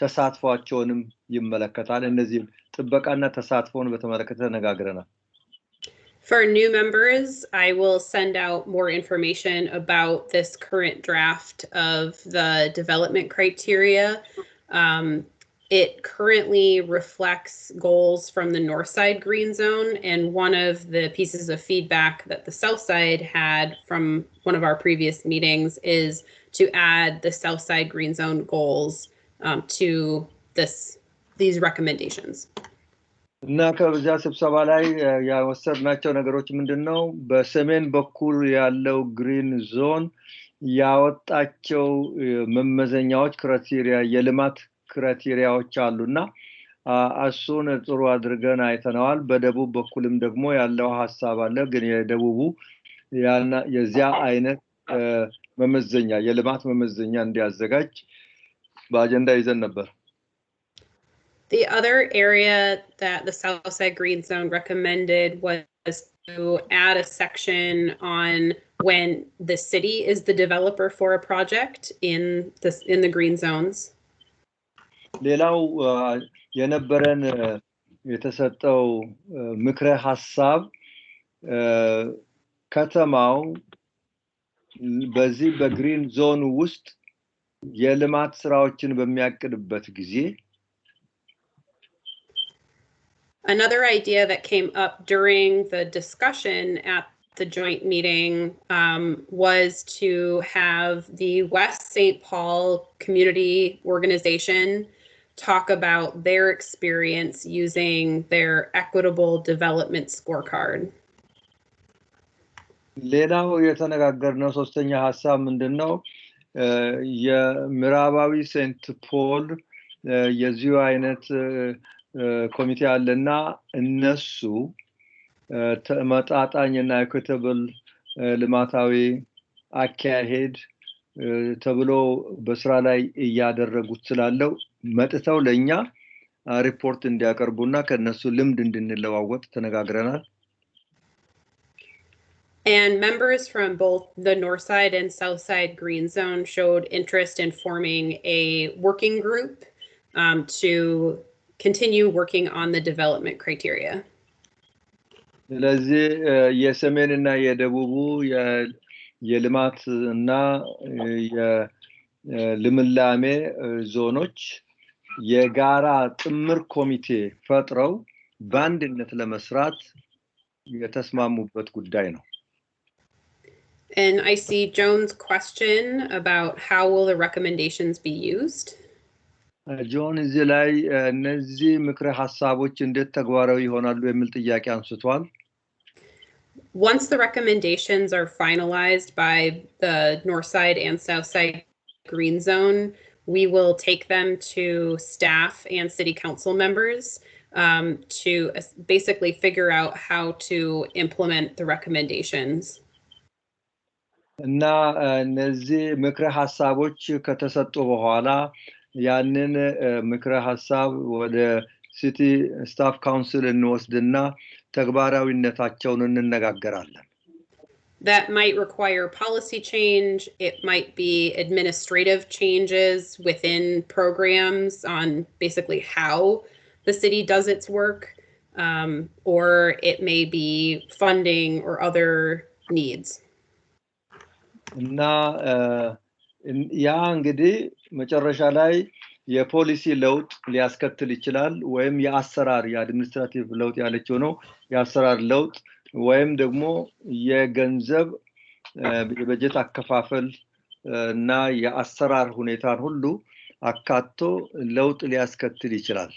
ተሳትፏቸውንም ይመለከታል። እነዚህ ጥበቃና ተሳትፎን በተመለከተ ተነጋግረናል። For new members, I will send out more information about this current draft of the development criteria. It currently reflects goals from the Northside Green Zone, and one of the pieces of feedback that the Southside had from one of our previous meetings is to add the Southside Green Zone goals to these recommendations. እና ከዚያ ስብሰባ ላይ ያወሰድናቸው ነገሮች ምንድነው? በሰሜን በኩል ያለው ግሪን ዞን ያወጣቸው መመዘኛዎች ክራይቴሪያ የልማት ክራይቴሪያዎች አሉና እሱን ጥሩ አድርገን አይተናል። በደቡብ በኩልም ደግሞ ያለው ሐሳብ አለ። ግን የደቡቡ የዚያ አይነት መመዘኛ የልማት መመዘኛ እንዲያዘጋጅ በአጀንዳ ይዘን ነበር። The other area that the Southside Green Zone recommended was to add a section on when the city is the developer for a project in the green zones. ሌላው የነበረን የተሰጠው ምክረ ሐሳብ ከተማው በዚህ በግሪን ዞን ውስጥ የልማት ስራዎችን በሚያቅድበት ጊዜ Another idea that came up during the discussion at the joint meeting was to have the West St. Paul Community Organization talk about their experience using their equitable development scorecard. ሌላው የተነጋገርነው ሶስተኛ ሐሳብ ምንድነው? የምዕራባዊ ሴንት ፖል የዚሁ አይነት ኮሚቴ አለና እነሱ ተመጣጣኝና ኢኩዊታብል ልማታዊ አካሄድ ተብሎ በስራ ላይ እያደረጉት ስላለው መጥተው ለኛ ሪፖርት እንዲያቀርቡና ከነሱ ልምድ እንድንለዋወጥ ተነጋግረናል። And members from both the Northside and Southside Green Zone showed interest in forming a working group to continue working on the development criteria. ስለዚህ የሰሜንና የደቡቡ የልማትና የልምላሜ ዞኖች የጋራ ጥምር ኮሚቴ ፈጥረው በአንድነት ለመስራት የተስማሙበት ጉዳይ ነው። And I see Joan's question about how will the recommendations be used. ጆን እዚህ ላይ እነዚህ ምክረ ሐሳቦች እንዴት ተግባራዊ ይሆናሉ የሚል ጥያቄ አንስቷል። Once the recommendations are finalized by the Northside and Southside Green Zone, we will take them to staff and city council members to basically figure out how to implement the recommendations. እና እነዚህ ምክረ ሐሳቦች ከተሰጡ በኋላ ያንን ምክረ ሐሳብ ወደ ሲቲ ስታፍ ካውንስል እንወስድና ተግባራዊነታቸውን እንነጋገራለን። That might require policy change. It might be administrative changes within programs on basically how the city does its work, or it may be funding or other needs. እና ያ እንግዲህ መጨረሻ ላይ የፖሊሲ ለውጥ ሊያስከትል ይችላል ወይም የአሰራር የአድሚኒስትራቲቭ ለውጥ ያለችው ነው የአሰራር ለውጥ ወይም ደግሞ የገንዘብ የበጀት አከፋፈል እና የአሰራር ሁኔታን ሁሉ አካቶ ለውጥ ሊያስከትል ይችላል።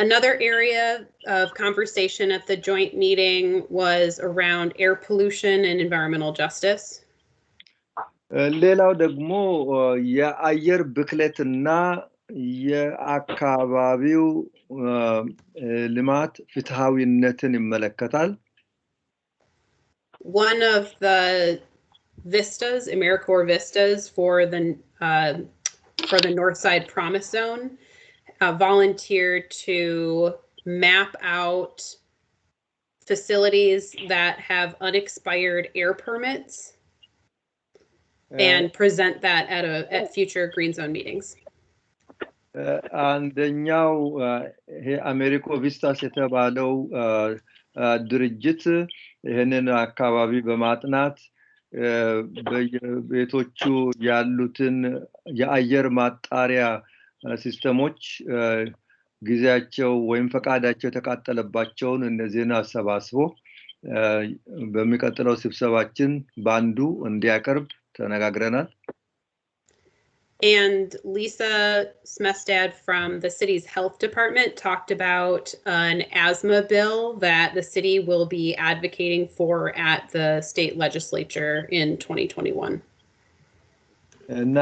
Another area of conversation at the joint meeting was around air pollution and environmental justice. ሌላው ደግሞ የአየር ብክለትና የአካባቢው ልማት ፍትሃዊነትን ይመለከታል። One of the vistas, AmeriCorps vistas for the Northside Promise Zone volunteered to map out facilities that have unexpired air permits and present that at future Green Zone meetings. አንደኛው ይሄ አሜሪኮ ቪስታስ የተባለው ድርጅት ይሄንን አካባቢ በማጥናት በቤቶቹ ያሉትን የአየር ማጣሪያ ሲስተሞች ጊዜያቸው ወይም ፈቃዳቸው የተቃጠለባቸውን እነዚህን አሰባስቦ በሚቀጥለው ስብሰባችን ባንዱ እንዲያቀርብ ተነጋግረናል። And Lisa Smestad from the city's health department talked about an asthma bill that the city will be advocating for at the state legislature in 2021. እና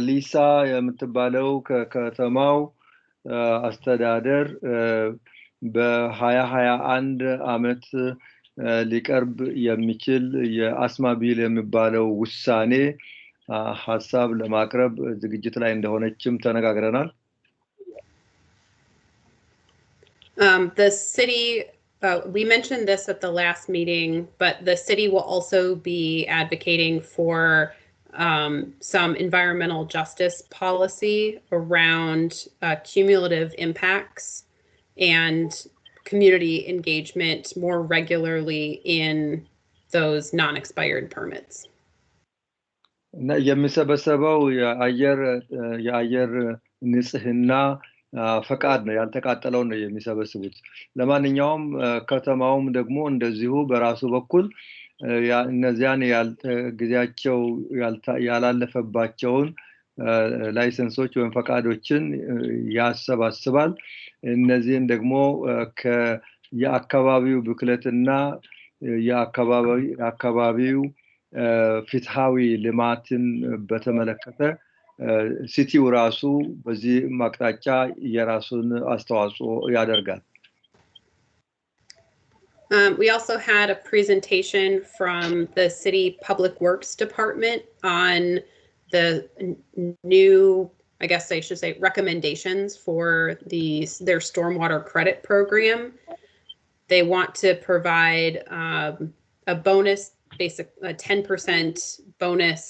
ሊሳ የምትባለው ከከተማው አስተዳደር በ2021 ዓመት ሊቀርብ የሚችል የአስማ ቢል የሚባለው ውሳኔ ሐሳብ ለማቅረብ ዝግጅት ላይ እንደሆነችም ተነጋግረናል። The city, we mentioned this at the last meeting, but the city will also be advocating for some environmental justice policy around cumulative impacts and community engagement more regularly in those non-expired permits. እና የሚሰበሰበው የአየር ንጽህና ፈቃድ ነው ያልተቃጠለው ነው የሚሰበስቡት ለማንኛውም ከተማውም ደግሞ እንደዚሁ በራሱ በኩል እነዚያን ጊዜያቸው ያላለፈባቸውን ላይሰንሶች ወይም ፈቃዶችን ያሰባስባል እነዚህን ደግሞ የአካባቢው ብክለትና የአካባቢው ፍትሃዊ ልማትን በተመለከተ ሲቲው ራሱ በዚህ ማቅጣጫ የራሱን አስተዋጽኦ ያደርጋል We also had a presentation from the City Public Works Department on the new, I guess I should say, recommendations for their stormwater credit program. They want to provide a bonus, a 10% bonus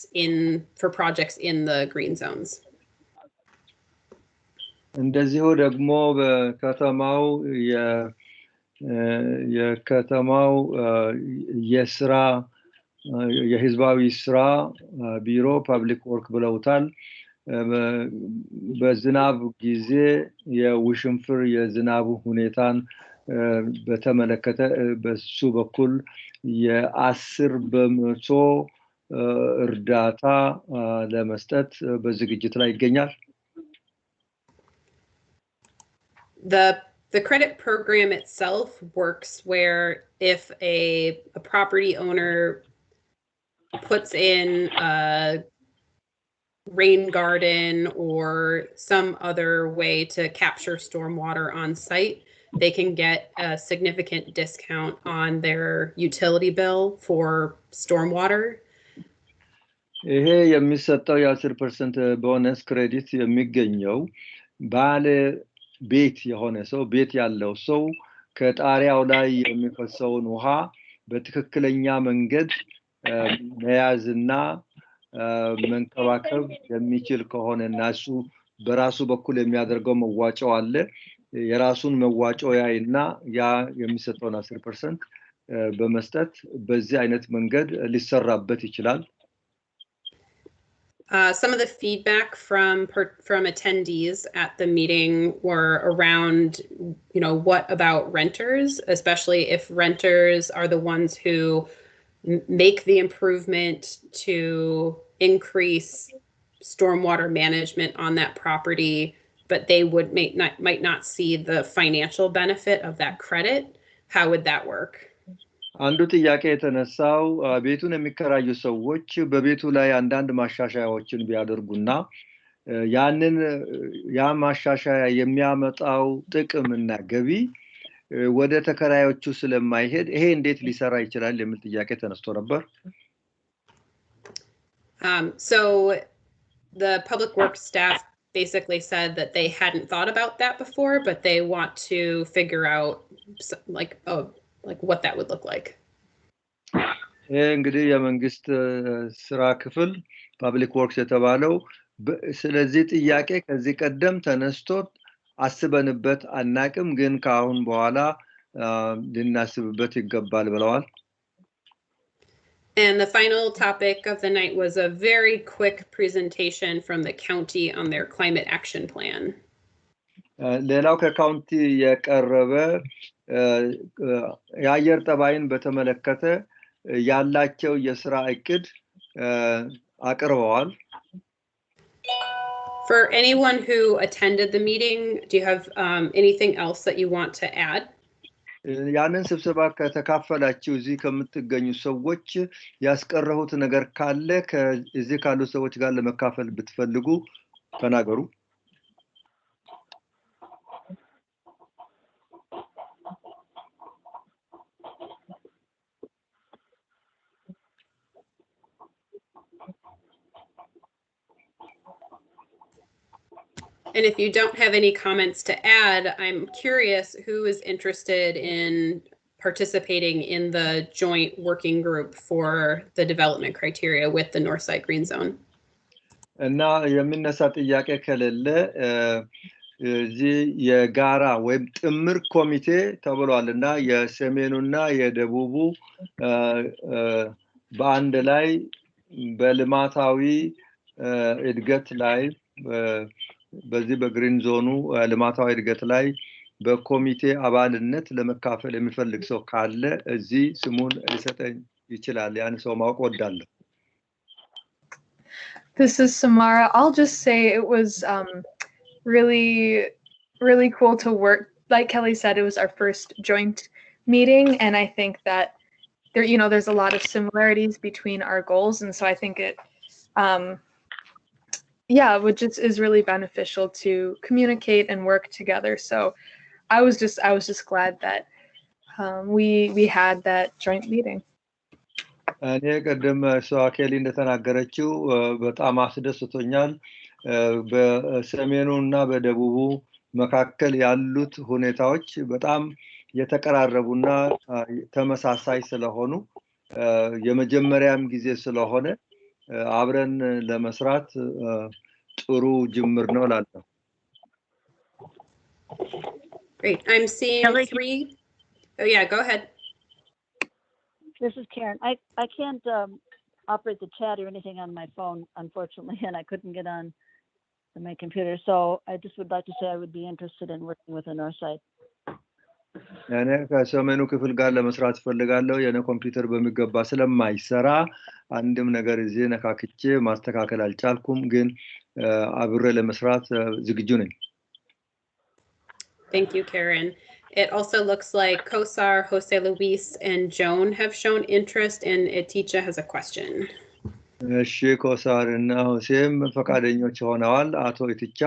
for projects in the green zones. እንደዚሁ ደግሞ በከተማው የከተማው የስራ የህዝባዊ ስራ ቢሮ ፐብሊክ ወርክ ብለውታል በዝናብ ጊዜ የውሽንፍር የዝናብ ሁኔታን በተመለከተ በሱ በኩል የ10 በመቶ እርዳታ ለመስጠት በዝግጅት ላይ ይገኛል The credit program itself works where if a property owner puts in a rain garden or some other way to capture stormwater on site, they can get a significant discount on their utility bill for stormwater. ይሄ የሚሰጠው የ10% ቦነስ ክሬዲት የሚገኘው ባለ ቤት የሆነ ሰው ቤት ያለው ሰው ከጣሪያው ላይ የሚፈሰውን ውሃ በትክክለኛ መንገድ መያዝና መንከባከብ የሚችል ከሆነና እሱ በራሱ በኩል የሚያደርገው መዋጮ አለ የራሱን መዋጮ ያይና ያ የሚሰጠውን 10% በመስጠት በዚህ አይነት መንገድ ሊሰራበት ይችላል Some of the feedback from attendees at the meeting were around, what about renters, especially if renters are the ones who make the improvement to increase stormwater management on that property, but they might not see the financial benefit of that credit. How would that work? አንዱ ጥያቄ የተነሳው ቤቱን የሚከራዩ ሰዎች በቤቱ ላይ አንዳንድ ማሻሻያዎችን ቢያደርጉና ያ ማሻሻያ የሚያመጣው ጥቅምና ገቢ ወደ ተከራዮቹ ስለማይሄድ ይሄ እንዴት ሊሰራ ይችላል የሚል ጥያቄ ተነስቶ ነበር So the public works staff basically said that they hadn't thought about that before, but they want to figure out like what that would look like. እንግዲህ የመንግስት ስራ ክፍል ፐብሊክ ወርክስ የተባለው ስለዚህ ጥያቄ ከዚህ ቀደም ተነስቶ አስበንበት አናቅም ግን ካሁን በኋላ ልናስብበት ይገባል ብለዋል And the final topic of the night was a very quick presentation from the county on their climate action plan. ሌላው ከካውንቲ የቀረበ የአየር ጠባይን በተመለከተ ያላቸው የሥራ እቅድ አቅርበዋል For anyone who attended the meeting, do you have anything else that you want to add? ያንን ስብሰባ ከተካፈላችሁ እዚህ ከምትገኙ ሰዎች ያስቀረሁት ነገር ካለ ከዚህ ካሉ ሰዎች ጋር ለመካፈል ብትፈልጉ ተናገሩ And if you don't have any comments to add, I'm curious who is interested in participating in the joint working group for the development criteria with the Northside Green Zone. እና የሚነሳ ጥያቄ ከሌለ እዚህ የጋራ ወይም ጥምር ኮሚቴ ተብሏልና የሰሜኑና የደቡቡ በአንድ ላይ በልማታዊ እድገት ላይ በዚህ በግሪን ዞኑ ልማታዊ እድገት ላይ በኮሚቴ አባልነት ለመካፈል የሚፈልግ ሰው ካለ እዚህ ስሙን ሊሰጠኝ ይችላል። ያን ሰው ማወቅ ወዳለሁ። This is Samara. I'll just say it was really cool to work. Like Kelly said, it was our first joint meeting, and I think that there's a lot of similarities between our goals, and so I think it which is really beneficial to communicate and work together. So I was just glad that we had that joint meeting. እኔ ቀደም ሷኬሊ እንደተናገረችው በጣም አስደስቶኛል። በሰሜኑና በደቡቡ መካከል ያሉት ሁኔታዎች በጣም የተቀራረቡና ተመሳሳይ ስለሆኑ የመጀመሪያም ጊዜ ስለሆነ አብረን ለመስራት ጥሩ ጅምር ነው እላለሁ። Great. I'm seeing three. Oh yeah, go ahead. This is Karen. I can't operate the chat or anything on my phone, unfortunately, and I couldn't get on my computer. So I just would like to say I would be interested in working with the Northside. እኔ ከሰሜኑ ክፍል ጋር ለመስራት ፈልጋለሁ። የኔ ኮምፒውተር በሚገባ ስለማይሰራ አንድም ነገር እዚህ ነካክቼ ማስተካከል አልቻልኩም፣ ግን አብሬ ለመስራት ዝግጁ ነኝ። Thank you, Karen. It also looks like Kosar, Jose Luis, and Joan have shown interest, and Eticha has a question. እሺ ኮሳር እና ሆሴም ፈቃደኞች ሆነዋል። አቶ ኢትቻ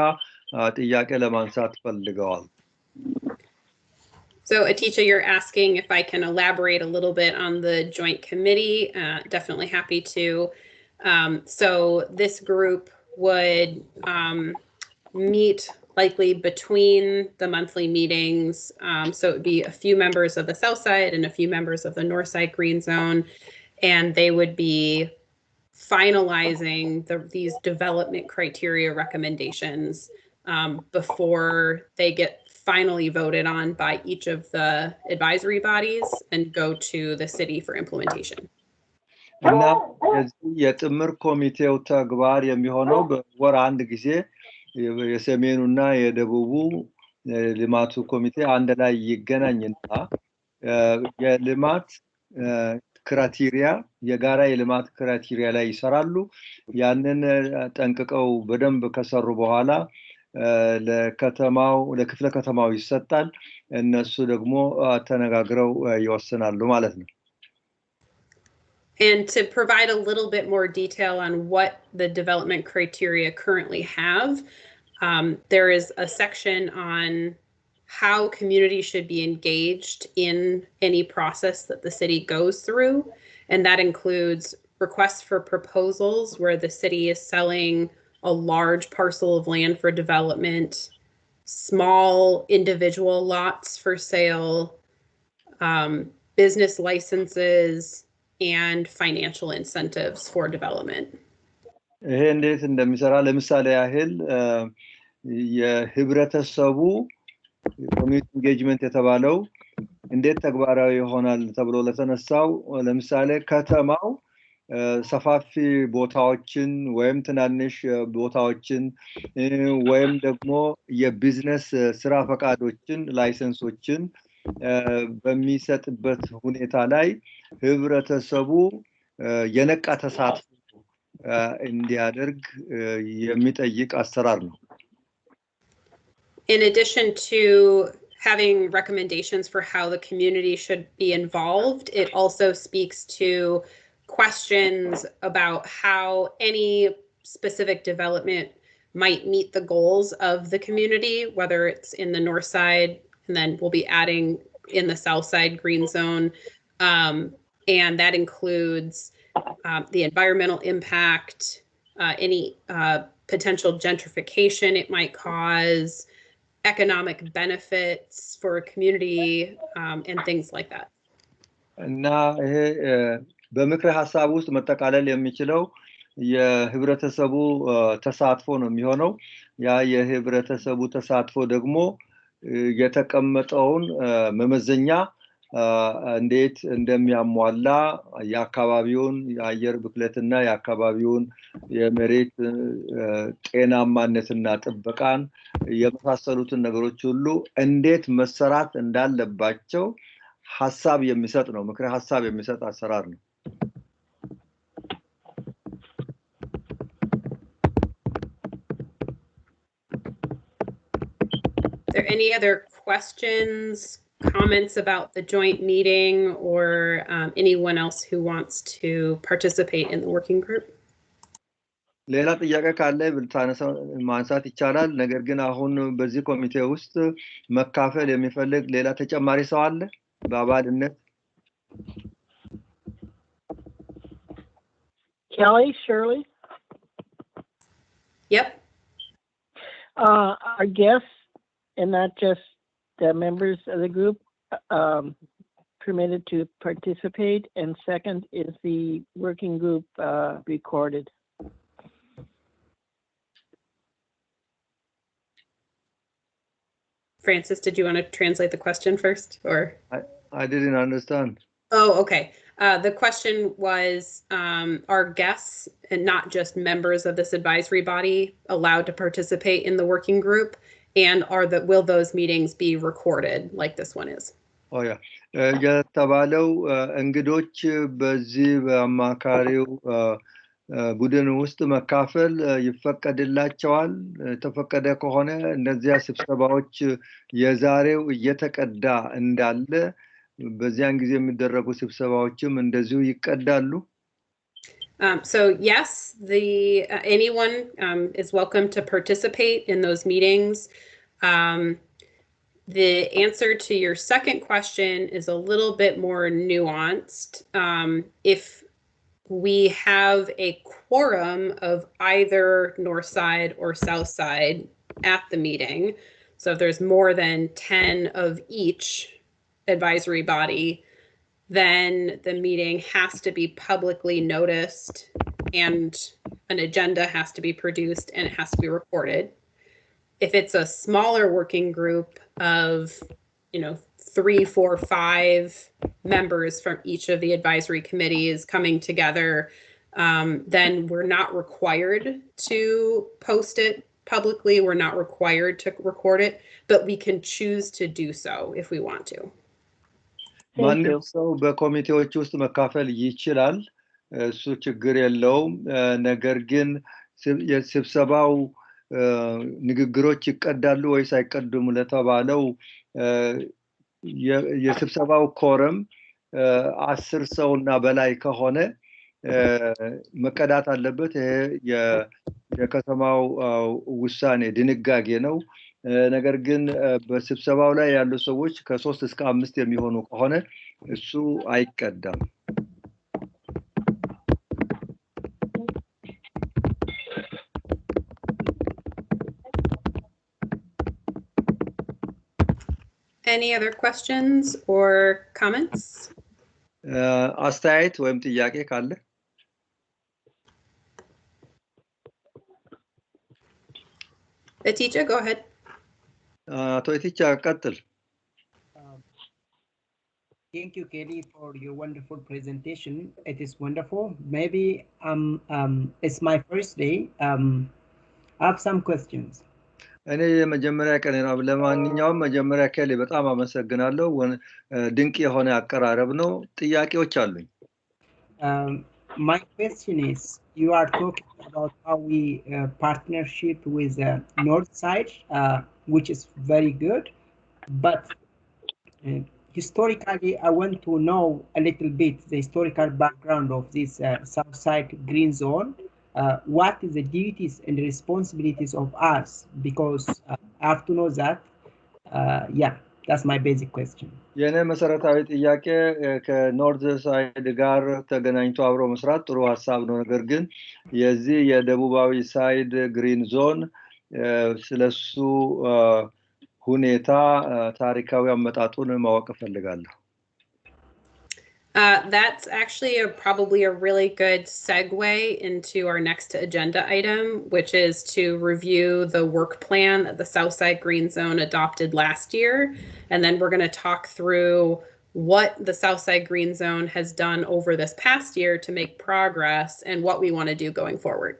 ጥያቄ ለማንሳት ፈልገዋል። So Eticha, you're asking if I can elaborate a little bit on the joint committee. Definitely happy to. So this group would meet likely between the monthly meetings. So it would be a few members of the Southside and a few members of the Northside Green Zone, and they would be finalizing these development criteria recommendations before they get finally voted on by each of the advisory bodies and go to the city for implementation. እና የጥምር ኮሚቴው ተግባር የሚሆነው በወር አንድ ጊዜ የሰሜኑና የደቡቡ ልማቱ ኮሚቴ አንድ ላይ ይገናኝና የልማት ክራይቴሪያ የጋራ የልማት ክራይቴሪያ ላይ ይሰራሉ። ያንን ጠንቅቀው በደንብ ከሰሩ በኋላ ለክፍለ ከተማው ይሰጣል። እነሱ ደግሞ ተነጋግረው ይወስናሉ ማለት ነው። And to provide a little bit more detail on what the development criteria currently have, there is a section on how communities should be engaged in any process that the city goes through. And that includes requests for proposals where the city is selling a large parcel of land for development, small individual lots for sale, business licenses, and financial incentives for development. ይሄ እንዴት እንደሚሰራ ለምሳሌ ያህል የህብረተሰቡ ኮሚኒቲ ኢንጌጅመንት የተባለው እንዴት ተግባራዊ ይሆናል ተብሎ ለተነሳው ለምሳሌ ከተማው ሰፋፊ ቦታዎችን ወይም ትናንሽ ቦታዎችን ወይም ደግሞ የቢዝነስ ስራ ፈቃዶችን ላይሰንሶችን በሚሰጥበት ሁኔታ ላይ ህብረተሰቡ የነቃ ተሳትፎ እንዲያደርግ የሚጠይቅ አሰራር ነው። In addition to having recommendations for how the community should be involved, it also speaks to questions about how any specific development might meet the goals of the community, whether it's in the north side, and then we'll be adding in the south side green zone. And that includes the environmental impact, any potential gentrification it might cause, economic benefits for a community, and things like that. እና ይሄ በምክረ ሐሳብ ውስጥ መጠቃለል የሚችለው የህብረተሰቡ ተሳትፎ ነው የሚሆነው። ያ የህብረተሰቡ ተሳትፎ ደግሞ የተቀመጠውን መመዘኛ እንዴት እንደሚያሟላ የአካባቢውን የአየር ብክለትና የአካባቢውን የመሬት ጤናማነትና ጥበቃን የመሳሰሉትን ነገሮች ሁሉ እንዴት መሰራት እንዳለባቸው ሐሳብ የሚሰጥ ነው። ምክረ ሐሳብ የሚሰጥ አሰራር ነው። Are there any other questions, comments about the joint meeting, or anyone else who wants to participate in the working group? ሌላ ጥያቄ ካለ ማንሳት ይቻላል። ነገር ግን አሁን በዚህ ኮሚቴ ውስጥ መካፈል የሚፈልግ ሌላ ተጨማሪ ሰው አለ በአባልነት? Kelly, Shirley? Yep. Our guests, and not just the members of the group, permitted to participate, and second, is the working group recorded? Francis, did you want to translate the question first, or? I didn't understand. Oh, okay. The question was, are guests and not just members of this advisory body allowed to participate in the working group? And will those meetings be recorded like this one is? Oh yeah. የተባለው እንግዶች በዚህ በአማካሪው ቡድን ውስጥ መካፈል ይፈቀድላቸዋል? ተፈቀደ ከሆነ እነዚያ ስብሰባዎች የዛሬው እየተቀዳ እንዳለ በዚያን ጊዜ የሚደረጉ ስብሰባዎችም እንደዚሁ ይቀዳሉ? So yes, anyone is welcome to participate in those meetings. The answer to your second question is a little bit more nuanced. If we have a quorum of either Northside or Southside at the meeting, so if there's more than 10 of each advisory body, then the meeting has to be publicly noticed and an agenda has to be produced and it has to be recorded. If it's a smaller working group of, 3, 4, 5 members from each of the advisory committees coming together, then we're not required to post it publicly. We're not required to record it, but we can choose to do so if we want to. ማንም ሰው በኮሚቴዎች ውስጥ መካፈል ይችላል። እሱ ችግር የለውም። ነገር ግን የስብሰባው ንግግሮች ይቀዳሉ ወይስ አይቀዱም ለተባለው የስብሰባው ኮረም 10 ሰውና በላይ ከሆነ መቀዳት አለበት። ይሄ የከተማው ውሳኔ ድንጋጌ ነው። ነገር ግን በስብሰባው ላይ ያሉ ሰዎች ከ3 እስከ 5 የሚሆኑ ከሆነ እሱ አይቀዳም። Any other questions or comments? አስተያየት ወይም ጥያቄ ካለ? Aticha, go ahead. አቶ ኢቲቻ ቀጥል። Thank you, Kelly, for your wonderful presentation. It is wonderful. Maybe it's my first day. I have some questions. እኔ የመጀመሪያ ቀን ነው። ለማንኛውም መጀመሪያ ኬሊ በጣም አመሰግናለሁ። ድንቅ የሆነ አቀራረብ ነው። ጥያቄዎች አሉኝ። My question is, you are talking about how we partnership with Northside, which is very good, but historically, I want to know a little bit the historical background of this Southside Green Zone. What is the duties and responsibilities of us? Because I have to know that. Yeah, that's my basic question. የኔ መሰረታዊ ጥያቄ ከኖርዝ ሳይድ ጋር ተገናኝቶ አብሮ መስራት ጥሩ ሐሳብ ነው። ነገር ግን የዚህ የደቡባዊ ሳይድ ግሪን ዞን ስለሱ ሁኔታ ታሪካዊ አመጣጡን ማወቅ ፈልጋለሁ። That's actually probably a really good segue into our next agenda item, which is to review the work plan that the Southside Green Zone adopted last year. And then we're going to talk through what the Southside Green Zone has done over this past year to make progress and what we want to do going forward.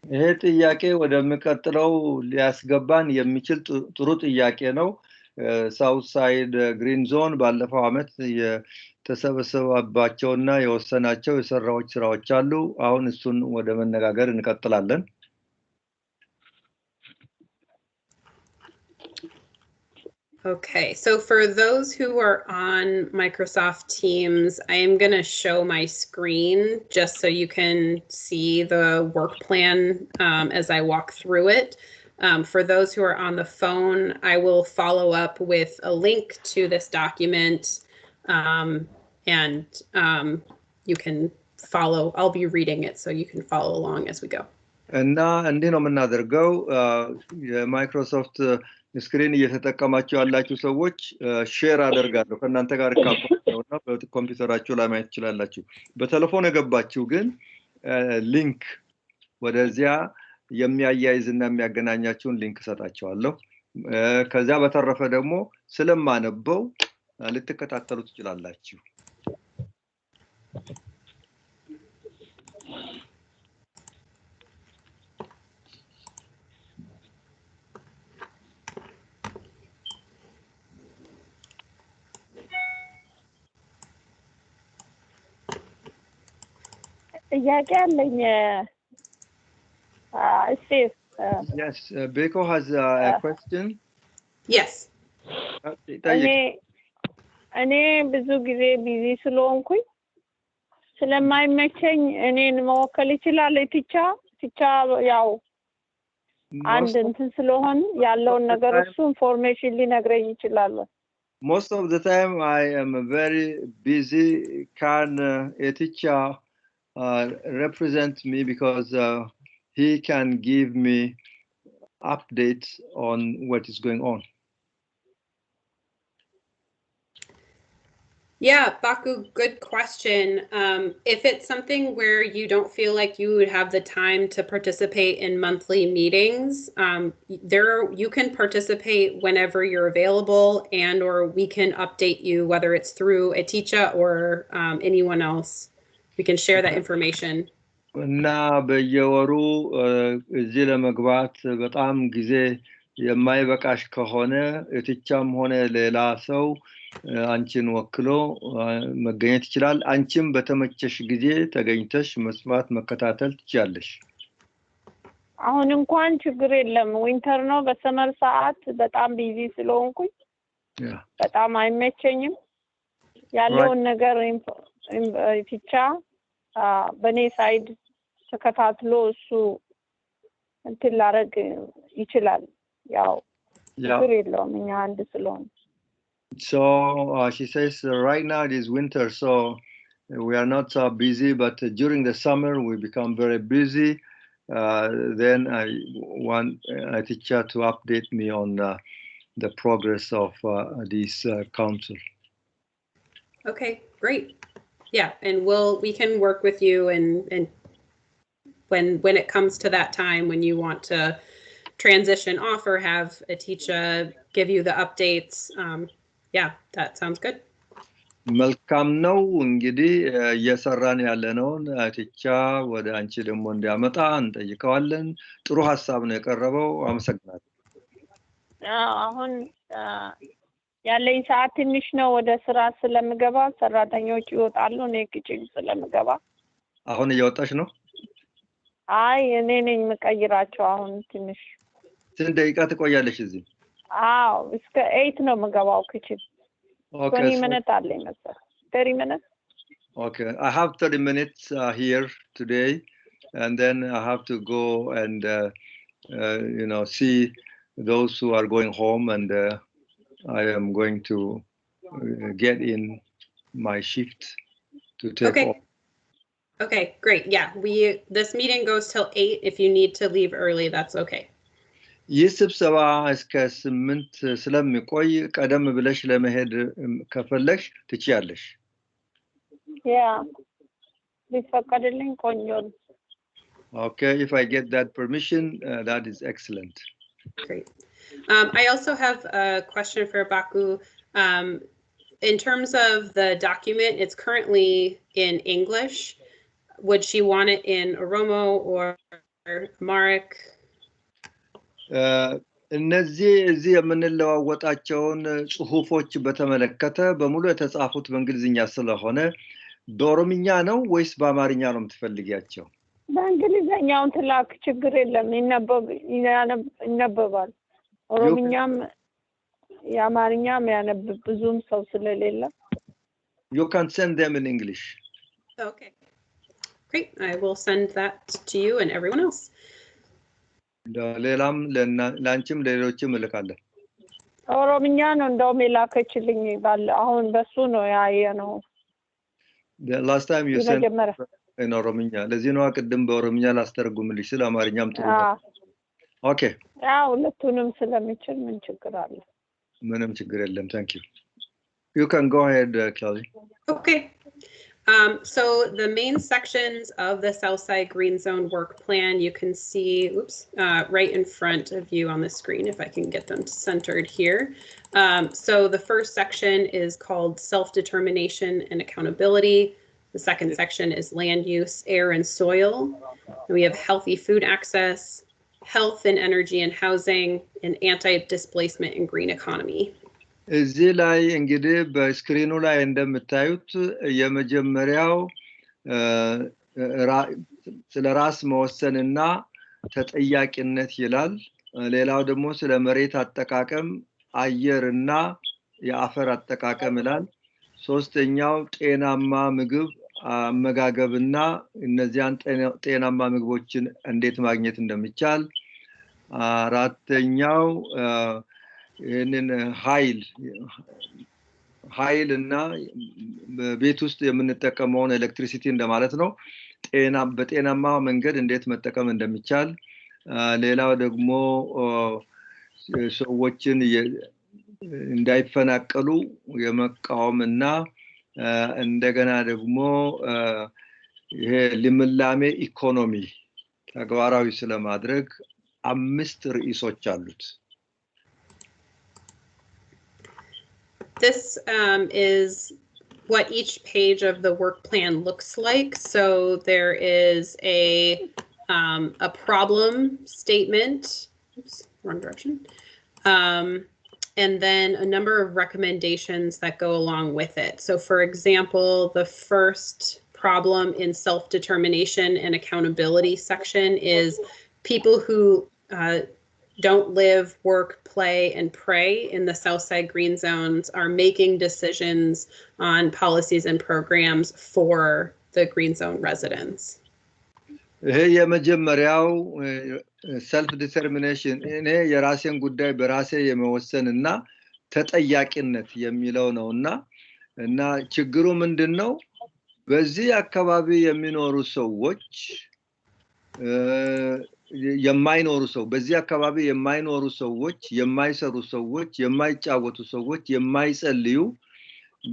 ይሄ ጥያቄ ወደሚቀጥለው ሊያስገባን የሚችል ጥሩ ጥያቄ ነው። ሳውትሳይድ ግሪን ዞን ባለፈው ዓመት የተሰበሰበባቸውና የወሰናቸው የሰራዎች ስራዎች አሉ። አሁን እሱን ወደ መነጋገር እንቀጥላለን። Okay, so for those who are on Microsoft Teams, I am going to show my screen just so you can see the work plan as I walk through it. For those who are on the phone, I will follow up with a link to this document and you can follow. I'll be reading it so you can follow along as we go. እና እንዲህ ነው የምናደርገው። የማይክሮሶፍት ስክሪን እየተጠቀማችሁ ያላችሁ ሰዎች ሼር አደርጋለሁ ከእናንተ ጋር ካቆየውና በኮምፒውተራችሁ ላይ ማየት ትችላላችሁ። በቴሌፎን የገባችሁ ግን ሊንክ ወደዚያ የሚያያይዝና የሚያገናኛችሁን ሊንክ ሰጣችኋለሁ። ከዛ በተረፈ ደግሞ ስለማነበው ልትከታተሉ ትችላላችሁ። ጥያቄ አለኝ። Steve. Yes, Beko has a question. Yes. እኔ ብዙ ጊዜ ቢዚ ስለሆንኩኝ ስለማይመቸኝ እኔን መወከል ይችላል። ቲቻ ያው አንድ እንትን ስለሆነ ያለውን ነገር እሱ ኢንፎርሜሽን ሊነግረኝ ይችላል። Most of the time I am very busy. Can a teacher represent me because he can give me updates on what is going on. Yeah, Baku, good question. If it's something where you don't feel like you would have the time to participate in monthly meetings, you can participate whenever you're available, and or we can update you whether it's through a teacher or anyone else. We can share that information. እና በየወሩ እዚህ ለመግባት በጣም ጊዜ የማይበቃሽ ከሆነ እትቻም ሆነ ሌላ ሰው አንቺን ወክሎ መገኘት ይችላል። አንቺም በተመቸሽ ጊዜ ተገኝተሽ መስማት መከታተል ትችያለሽ። አሁን እንኳን ችግር የለም። ዊንተር ነው። በሰመር ሰዓት በጣም ቢዚ ስለሆንኩኝ በጣም አይመቸኝም። ያለውን ነገር ቲቻ በኔ ሳይድ ተከታትሎ እሱ እንትን ላረግ ይችላል። ያው ችግር የለውም እኛ አንድ ስለሆነ። So she says right now it is winter, so we are not so busy, but during the summer we become very busy. Then I want a teacher to update me on the progress of this council. Okay, great. Yeah, and we can work with you and when it comes to that time when you want to transition off or have a teacher give you the updates. Yeah, that sounds good. መልካም ነው። እንግዲህ እየሰራን ያለነውን ቲቻ ወደ አንቺ ደግሞ እንዲያመጣ እንጠይቀዋለን። ጥሩ ሐሳብ ነው የቀረበው። አመሰግናለሁ። አሁን ያለኝ ሰዓት ትንሽ ነው። ወደ ስራ ስለምገባ ሰራተኞች ይወጣሉ። እኔ ኪችን ስለምገባ። አሁን እየወጣሽ ነው? አይ እኔ ነኝ የምቀይራቸው። አሁን ትንሽ ስንት ደቂቃ ትቆያለሽ እዚህ? አዎ እስከ 8 ነው የምገባው ኪችን። Okay. 20 minutes አለኝ መሰለኝ። 30 minutes. Okay, I have 30 minutes here today, and then I have to go and see those who are going home, and I am going to get in my shift to take off. Okay, great. Yeah, this meeting goes till 8. If you need to leave early, that's okay. ይህ ስብሰባ እስከ 8 ስለሚቆይ ቀደም ብለሽ ለመሄድ ከፈለሽ ትችያለሽ። ቢፈቀድልኝ ቆንጆ ነው። Okay, if I get that permission, that is excellent. Great. I also have a question for Baku. in terms of the document, it's currently in English. Would she want it in Oromo or Amharic? እነዚህ እዚህ የምንለዋወጣቸውን ጽሁፎች በተመለከተ በሙሉ የተጻፉት በእንግሊዝኛ ስለሆነ በኦሮምኛ ነው ወይስ በአማርኛ ነው የምትፈልጊያቸው? በእንግሊዝኛውን ትላክ፣ ችግር የለም፣ ይነበባል። ኦሮምኛም የአማርኛም ያነብ ብዙም ሰው ስለሌለ። You can send them in English. Okay. Great. I will send that to you and everyone else. ሌላም ላንቺም ሌሎችም እልካለሁ። ኦሮምኛ ነው እንደውም የላከችልኝ ባለ አሁን በሱ ነው ያየነው። The last time you sent in ኦሮምኛ ለዚህ ነው ቅድም በኦሮምኛ ላስተርጉምልሽ ስለ አማርኛም ጥሩ ነው። ኦኬ ያው ሁለቱንም ስለሚችል ምን ችግር አለ? ምንም ችግር የለም። Thank you. You can go ahead, Claudia. Okay. So the main sections of the Southside Green Zone work plan, you can see, right in front of you on the screen, if I can get them centered here. So the first section is called self-determination and accountability. The second section is land use, air and soil. And we have healthy food access, health and energy and housing, and anti-displacement and green economy. እዚህ ላይ እንግዲህ በስክሪኑ ላይ እንደምታዩት የመጀመሪያው ስለ ራስ መወሰንና ተጠያቂነት ይላል። ሌላው ደግሞ ስለ መሬት አጠቃቀም፣ አየርና የአፈር አጠቃቀም ይላል። ሶስተኛው ጤናማ ምግብ አመጋገብና እነዚያን ጤናማ ምግቦችን እንዴት ማግኘት እንደሚቻል፣ አራተኛው ይህንን ኃይል እና በቤት ውስጥ የምንጠቀመውን ኤሌክትሪሲቲ እንደማለት ነው በጤናማ መንገድ እንዴት መጠቀም እንደሚቻል፣ ሌላው ደግሞ ሰዎችን እንዳይፈናቀሉ የመቃወምና እንደገና ደግሞ ይሄ ልምላሜ ኢኮኖሚ ተግባራዊ ስለማድረግ 5 ርዕሶች አሉት። This is what each page of the work plan looks like. So there is a problem statement, wrong direction, and then a number of recommendations that go along with it. So for example, the first problem in self-determination and accountability section is people who don't live, work, play, and pray in the Southside Green Zones are making decisions on policies and programs for the Green Zone residents. ይሄ የመጀመሪያው self determination እኔ የራሴን ጉዳይ በራሴ የመወሰንና ተጠያቂነት የሚለው ነውና እና ችግሩ ምንድነው? በዚህ አካባቢ የሚኖሩ ሰዎች በዚህ አካባቢ የማይኖሩ ሰዎች፣ የማይሰሩ ሰዎች፣ የማይጫወቱ ሰዎች፣ የማይጸልዩ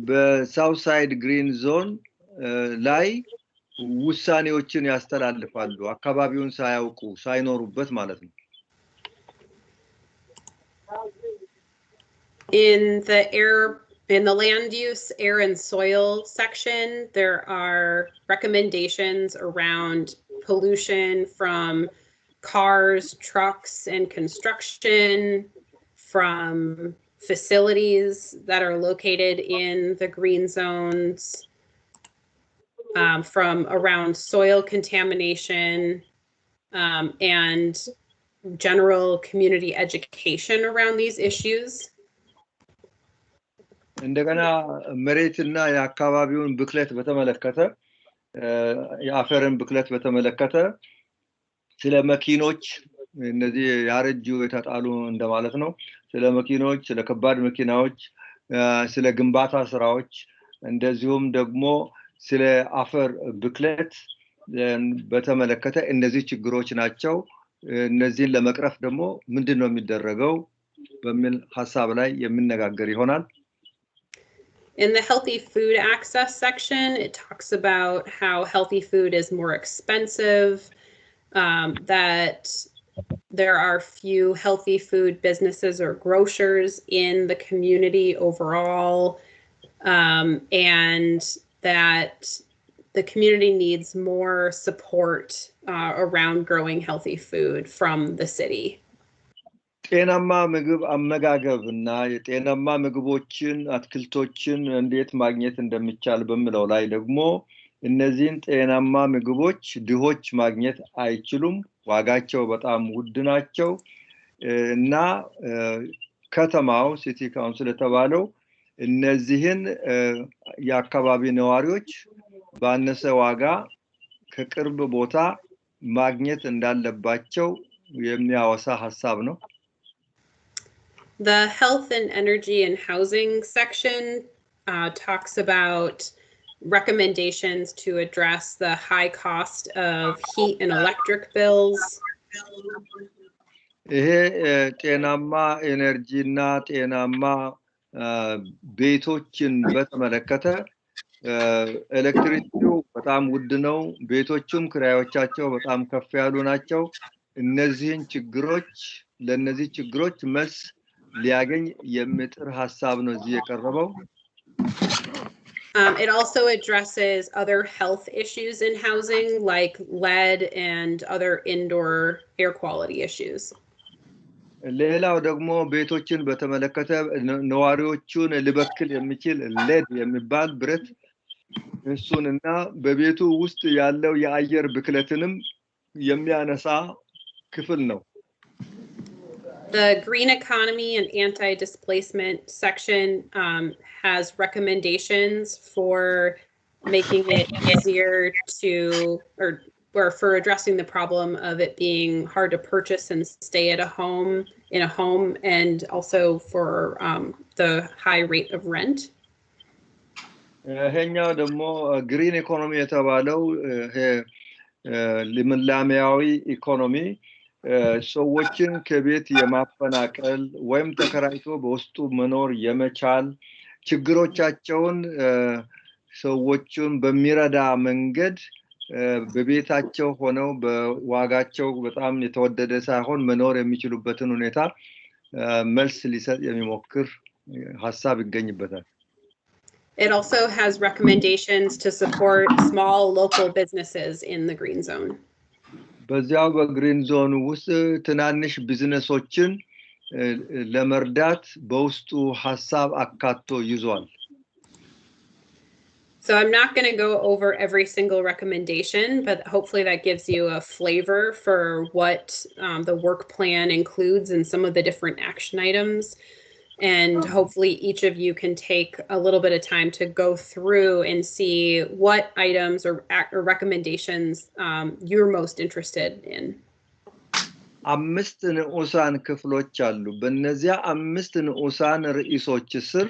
በሳውትሳይድ ግሪን ዞን ላይ ውሳኔዎችን ያስተላልፋሉ አካባቢውን ሳያውቁ ሳይኖሩበት ማለት ነው። In the land use, air and soil section, there are recommendations around pollution from cars, trucks, and construction, from facilities that are located in the green zones, from around soil contamination, and general community education around these issues. እንደገና መሬትና የአካባቢውን ብክለት በተመለከተ የአፈርን ብክለት በተመለከተ ስለ መኪኖች እነዚህ ያረጁ የተጣሉ እንደማለት ነው ስለ መኪኖች ስለ ከባድ መኪናዎች ስለ ግንባታ ስራዎች እንደዚሁም ደግሞ ስለ አፈር ብክለት በተመለከተ እነዚህ ችግሮች ናቸው እነዚህን ለመቅረፍ ደግሞ ምንድነው የሚደረገው በሚል ሐሳብ ላይ የምንነጋገር ይሆናል In the healthy food access section, it talks about how healthy food is more expensive, that there are few healthy food businesses or grocers in the community overall, and that the community needs more support around growing healthy food from the city. ጤናማ ምግብ አመጋገብና የጤናማ ምግቦችን አትክልቶችን እንዴት ማግኘት እንደሚቻል በሚለው ላይ ደግሞ እነዚህን ጤናማ ምግቦች ድሆች ማግኘት አይችሉም ዋጋቸው በጣም ውድ ናቸው እና ከተማው ሲቲ ካውንስል የተባለው እነዚህን የአካባቢ ነዋሪዎች ባነሰ ዋጋ ከቅርብ ቦታ ማግኘት እንዳለባቸው የሚያወሳ ሐሳብ ነው The health and energy and housing section talks about recommendations to address the high cost of heat and electric bills. ይሄ ጤናማ ኤነርጂና ጤናማ ቤቶችን በተመለከተ ኤሌክትሪሲቲው በጣም ውድ ነው ቤቶቹም ክራዮቻቸው በጣም ከፍ ያሉ ናቸው እነዚህን ችግሮች ለነዚህ ችግሮች መልስ ሊያገኝ የሚጥር ሐሳብ ነው እዚህ የቀረበው It also addresses other health issues in housing like lead and other indoor air quality issues. ሌላው ደግሞ ቤቶችን በተመለከተ ነዋሪዎቹን ሊበክል የሚችል lead የሚባል ብረት እሱንና በቤቱ ውስጥ ያለው የአየር ብክለትንም የሚያነሳ ክፍል ነው The green economy and anti-displacement section has recommendations for making it easier to, or for addressing the problem of it being hard to purchase and stay at a home, in a home, and also for the high rate of rent. ይሄኛው ደግሞ ግሪን ኢኮኖሚ የተባለው ልምላሜያዊ ኢኮኖሚ ሰዎችን ከቤት የማፈናቀል ወይም ተከራይቶ በውስጡ መኖር የመቻል ችግሮቻቸውን ሰዎችን በሚረዳ መንገድ በቤታቸው ሆነው በዋጋቸው በጣም የተወደደ ሳይሆን መኖር የሚችሉበትን ሁኔታ መልስ ሊሰጥ የሚሞክር ሐሳብ ይገኝበታል It also has recommendations to support small local businesses in the green zone. በዚያው በግሪን ዞን ውስጥ ትናንሽ ቢዝነሶችን ለመርዳት በውስጡ ሐሳብ አካቶ ይዟል So I'm not going to go over every single recommendation, but hopefully that gives you a flavor for what the work plan includes and some of the different action items. And hopefully each of you can take a little bit of time to go through and see what items or recommendations you're most interested in. አምስት ንዑሳን ክፍሎች አሉ በእነዚያ አምስት ንዑሳን ርዕሶች ስር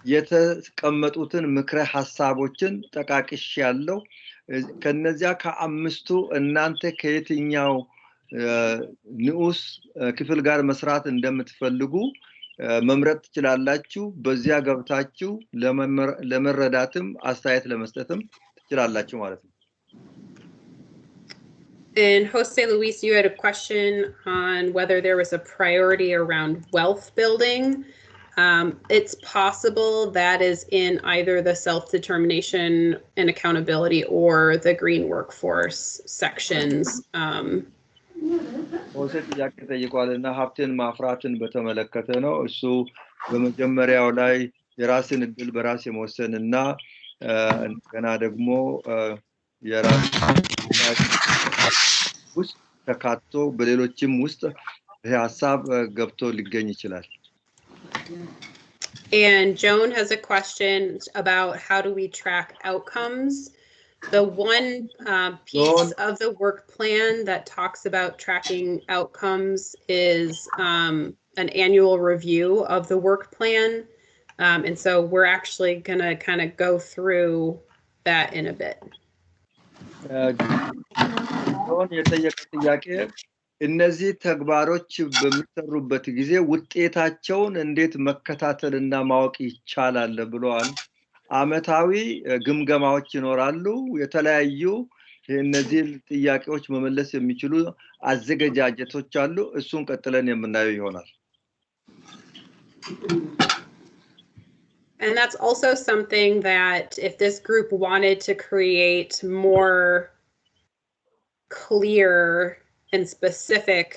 የተቀመጡትን ምክረ ሐሳቦችን ተቃቅሽ ያለው ከነዚያ ከአምስቱ እናንተ ከየትኛው ንዑስ ክፍል ጋር መስራት እንደምትፈልጉ መምረጥ ትችላላችሁ በዚያ ገብታችሁ ለመረዳትም አስተያየት ለመስጠትም ትችላላችሁ ማለት ነው And Jose Luis, you had a question on whether there was a priority around wealth building. It's possible that is in either the self-determination and accountability or the green workforce sections. ወሰት ያከተይቋልና ሀብትን ማፍራትን በተመለከተ ነው እሱ በመጀመሪያው ላይ የራስን እድል በራስ የመወሰንና ገና ደግሞ የራስ ውስጥ ተካቶ በሌሎችም ውስጥ ሐሳብ ገብቶ ሊገኝ ይችላል And Joan has a question about how do we track outcomes. The one piece of the work plan that talks about tracking outcomes is an annual review of the work plan. And so we're actually going to kind of go through that in a bit. እነዚህ ተግባሮች በሚሰሩበት ጊዜ ውጤታቸውን እንዴት መከታተልና ማወቅ ይቻላል ብለዋል አመታዊ ግምገማዎች ይኖራሉ የተለያዩ እነዚህ ጥያቄዎች መመለስ የሚችሉ አዘገጃጀቶች አሉ እሱን ቀጥለን የምናየው ይሆናል And that's also something that if this group wanted to create more clear and specific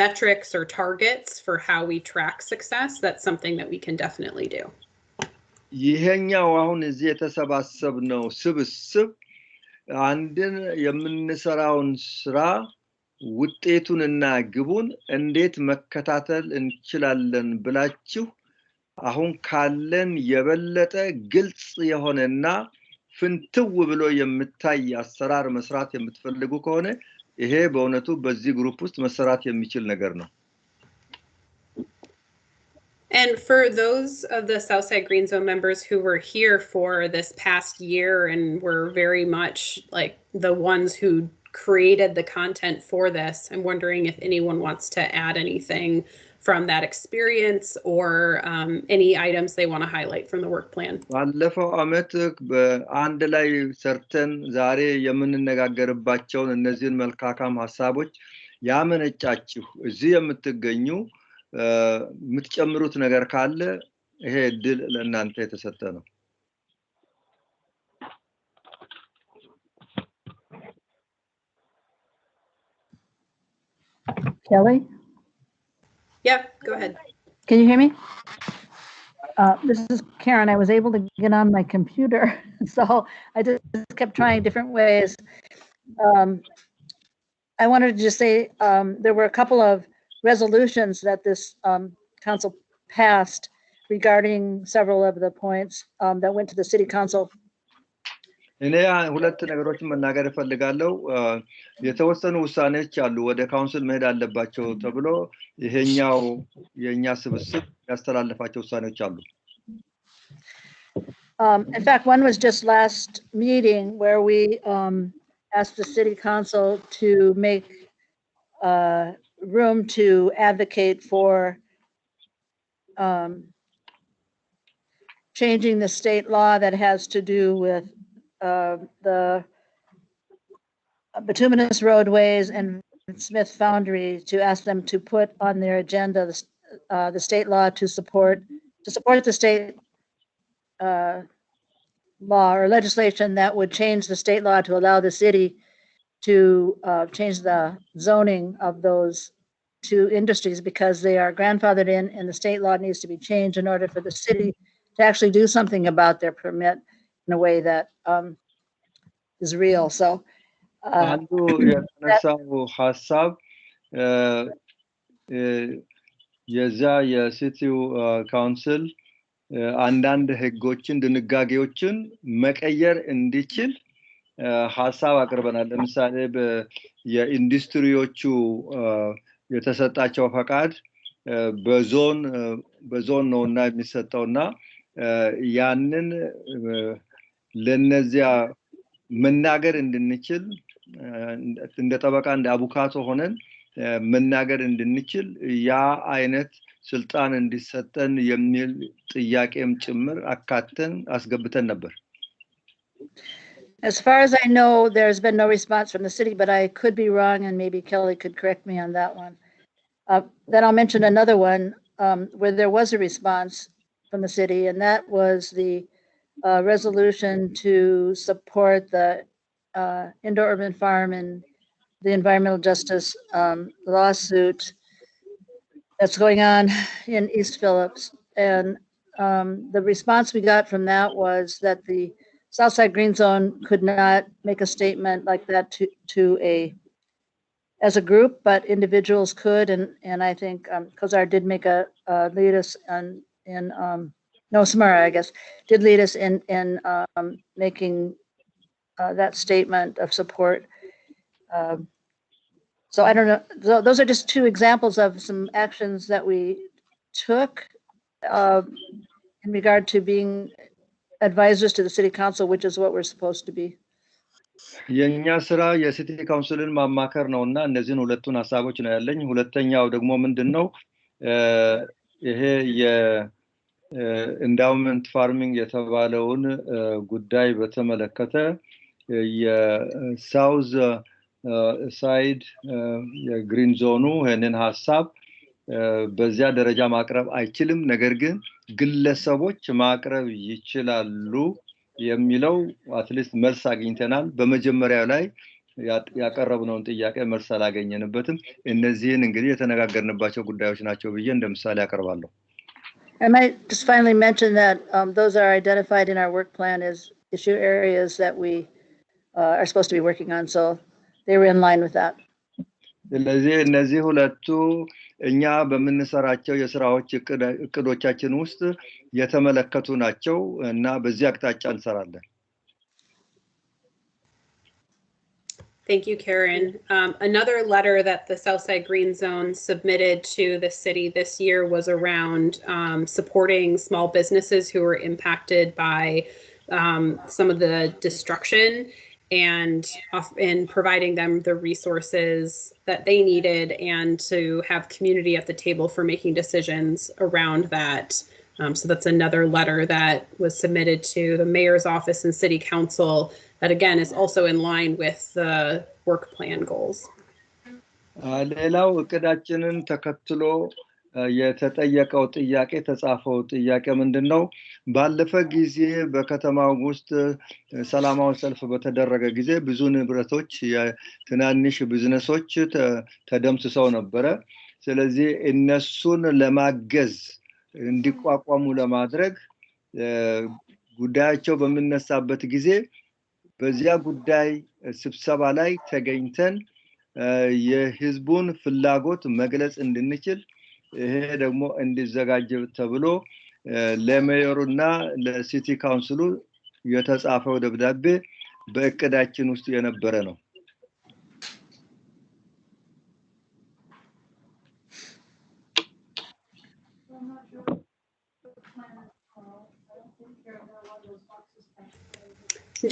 metrics or targets for how we track success, that's something that we can definitely do. ይሄኛው አሁን እዚህ የተሰባሰብነው ስብስብ አንድን የምንሰራውን ስራ ውጤቱንና ግቡን እንዴት መከታተል እንችላለን ብላችሁ አሁን ካለን የበለጠ ግልጽ የሆነና ፍንትው ብሎ የምታይ አሰራር መስራት የምትፈልጉ ከሆነ ይሄ በእውነቱ በዚህ ግሩፕ ውስጥ መሰራት የሚችል ነገር ነው And for those of the Southside Green Zone members who were here for this past year and were very much like the ones who created the content for this, I'm wondering if anyone wants to add anything from that experience or any items they want to highlight from the work plan. ባለፈው አመት በአንድ ላይ ሰርተን ዛሬ የምንነጋገርባቸው እነዚህን መልካም ሐሳቦች ያመነጫችሁ እዚህ የምትገኙ የምትጨምሩት ነገር ካለ ይሄ ድል ለእናንተ የተሰጠ ነው Kelly? Yeah, go ahead. Can you hear me? This is Karen. I was able to get on my computer, so I just kept trying different ways. I wanted to just say there were a couple of resolutions that this council passed regarding several of the points that went to the city council. እኔ ሁለት ነገሮችን መናገር ፈልጋለሁ የተወሰኑ ውሳኔዎች አሉ ወደ ካውንስል መሄድ አለባቸው ተብሎ ይሄኛው የኛ ስብስብ ያስተላልፋቸው ውሳኔዎች አሉ In fact, one was just last meeting where we asked the city council to make room to advocate for changing the state law that has to do with the bituminous roadways and Smith Foundry, to ask them to put on their agenda the state law to support the state law or legislation that would change the state law to allow the city to change the zoning of those two industries because they are grandfathered in, and the state law needs to be changed in order for the city to actually do something about their permit in a way that is real. So አንዱ የተነሳው ሐሳብ የዛ የሲቲው ካውንስል አንዳንድ ህጎችን ድንጋጌዎችን መቀየር እንዲችል ሐሳብ አቅርበናል ለምሳሌ የኢንዱስትሪዎቹ የተሰጣቸው ፈቃድ በዞን ነውና የሚሰጠውና ያንን ለነዚያ መናገር እንድንችል እንደ ጠበቃ እንደ አቡካቶ ሆነን መናገር እንድንችል ያ አይነት ስልጣን እንዲሰጠን የሚል ጥያቄም ጭምር አካተን አስገብተን ነበር As far as I know, there's been no response from the city, but I could be wrong, and maybe Kelly could correct me on that one. Then I'll mention another one where there was a response from the city, and that was the resolution to support the indoor urban farm and the environmental justice lawsuit that's going on in East Phillips. And the response we got from that was that the Southside Green Zone could not make a statement like that as a group, but individuals could. And I think Kozar did make lead us Samara, I guess, did lead us in making that statement of support. So I don't know. Those are just two examples of some actions that we took in regard to being advisors to the city council, which is what we're supposed to be. የኛ ስራ የሲቲ ካውንስልን ማማከር ነውና እነዚህን ሁለቱን ሐሳቦች ነው ያለኝ ሁለተኛው ደግሞ ምንድነው ይሄ የኢንዳውመንት ፋርሚንግ የተባለውን ጉዳይ በተመለከተ የሳውዝ ሳይድ የግሪን ዞኑ ይሄንን ሐሳብ በዚያ ደረጃ ማቅረብ አይችልም ነገር ግን ግለሰቦች ማቅረብ ይችላሉ የሚለው አትሊስት መልስ አግኝተናል በመጀመሪያው ላይ ያቀረብነውን ጥያቄ መልስ አላገኘንበትም እነዚህን እንግዲህ የተነጋገርንባቸው ጉዳዮች ናቸው ብዬ እንደምሳሌ አቀርባለሁ I might just finally mention that those are identified in our work plan as issue areas that we are supposed to be working on, so they were in line with that. ስለዚህ እነዚህ ሁለቱ እኛ በመንሰራቸው የሥራዎች እቅዶቻችን ውስጥ የተመለከቱ ናቸው እና በዚህ አቅጣጫ እንሰራለን Thank you, Karen. Another letter that the Southside Green Zone submitted to the city this year was around supporting small businesses who were impacted by some of the destruction and providing them the resources that they needed and to have community at the table for making decisions around that. So that's another letter that was submitted to the mayor's office and city council that again is also in line with the work plan goals. ሌላው እቅዳችንን ተከትሎ የተጠየቀው ጥያቄ ተጻፈው ጥያቄ ምንድነው ባለፈ ጊዜ በከተማው ውስጥ ሰላማዊ ሰልፍ በተደረገ ጊዜ ብዙ ንብረቶች የትናንሽ ቢዝነሶች ተደምስሰው ነበር ስለዚህ እነሱን ለማገዝ እንዲቋቋሙ ለማድረግ ጉዳያቸው በመነሳበት ጊዜ በዚያ ጉዳይ ስብሰባ ላይ ተገኝተን የህዝቡን ፍላጎት መግለጽ እንድንችል ይሄ ደግሞ እንዲዘጋጅ ተብሎ ለሜየሩና ለሲቲ ካውንስሉ የተጻፈው ደብዳቤ በእቅዳችን ውስጥ የነበረ ነው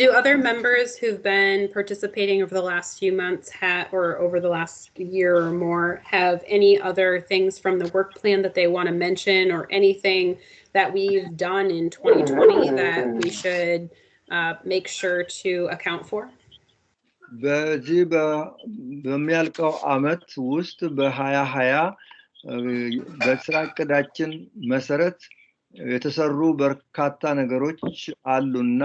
Do other members who've been participating over the last few months or over the last year or more have any other things from the work plan that they want to mention or anything that we've done in 2020 that we should make sure to account for? በዚህ በሚያልቀው አመት ውስጥ በ2020 በስራ እቅዳችን መሰረት የተሰሩ በርካታ ነገሮች አሉና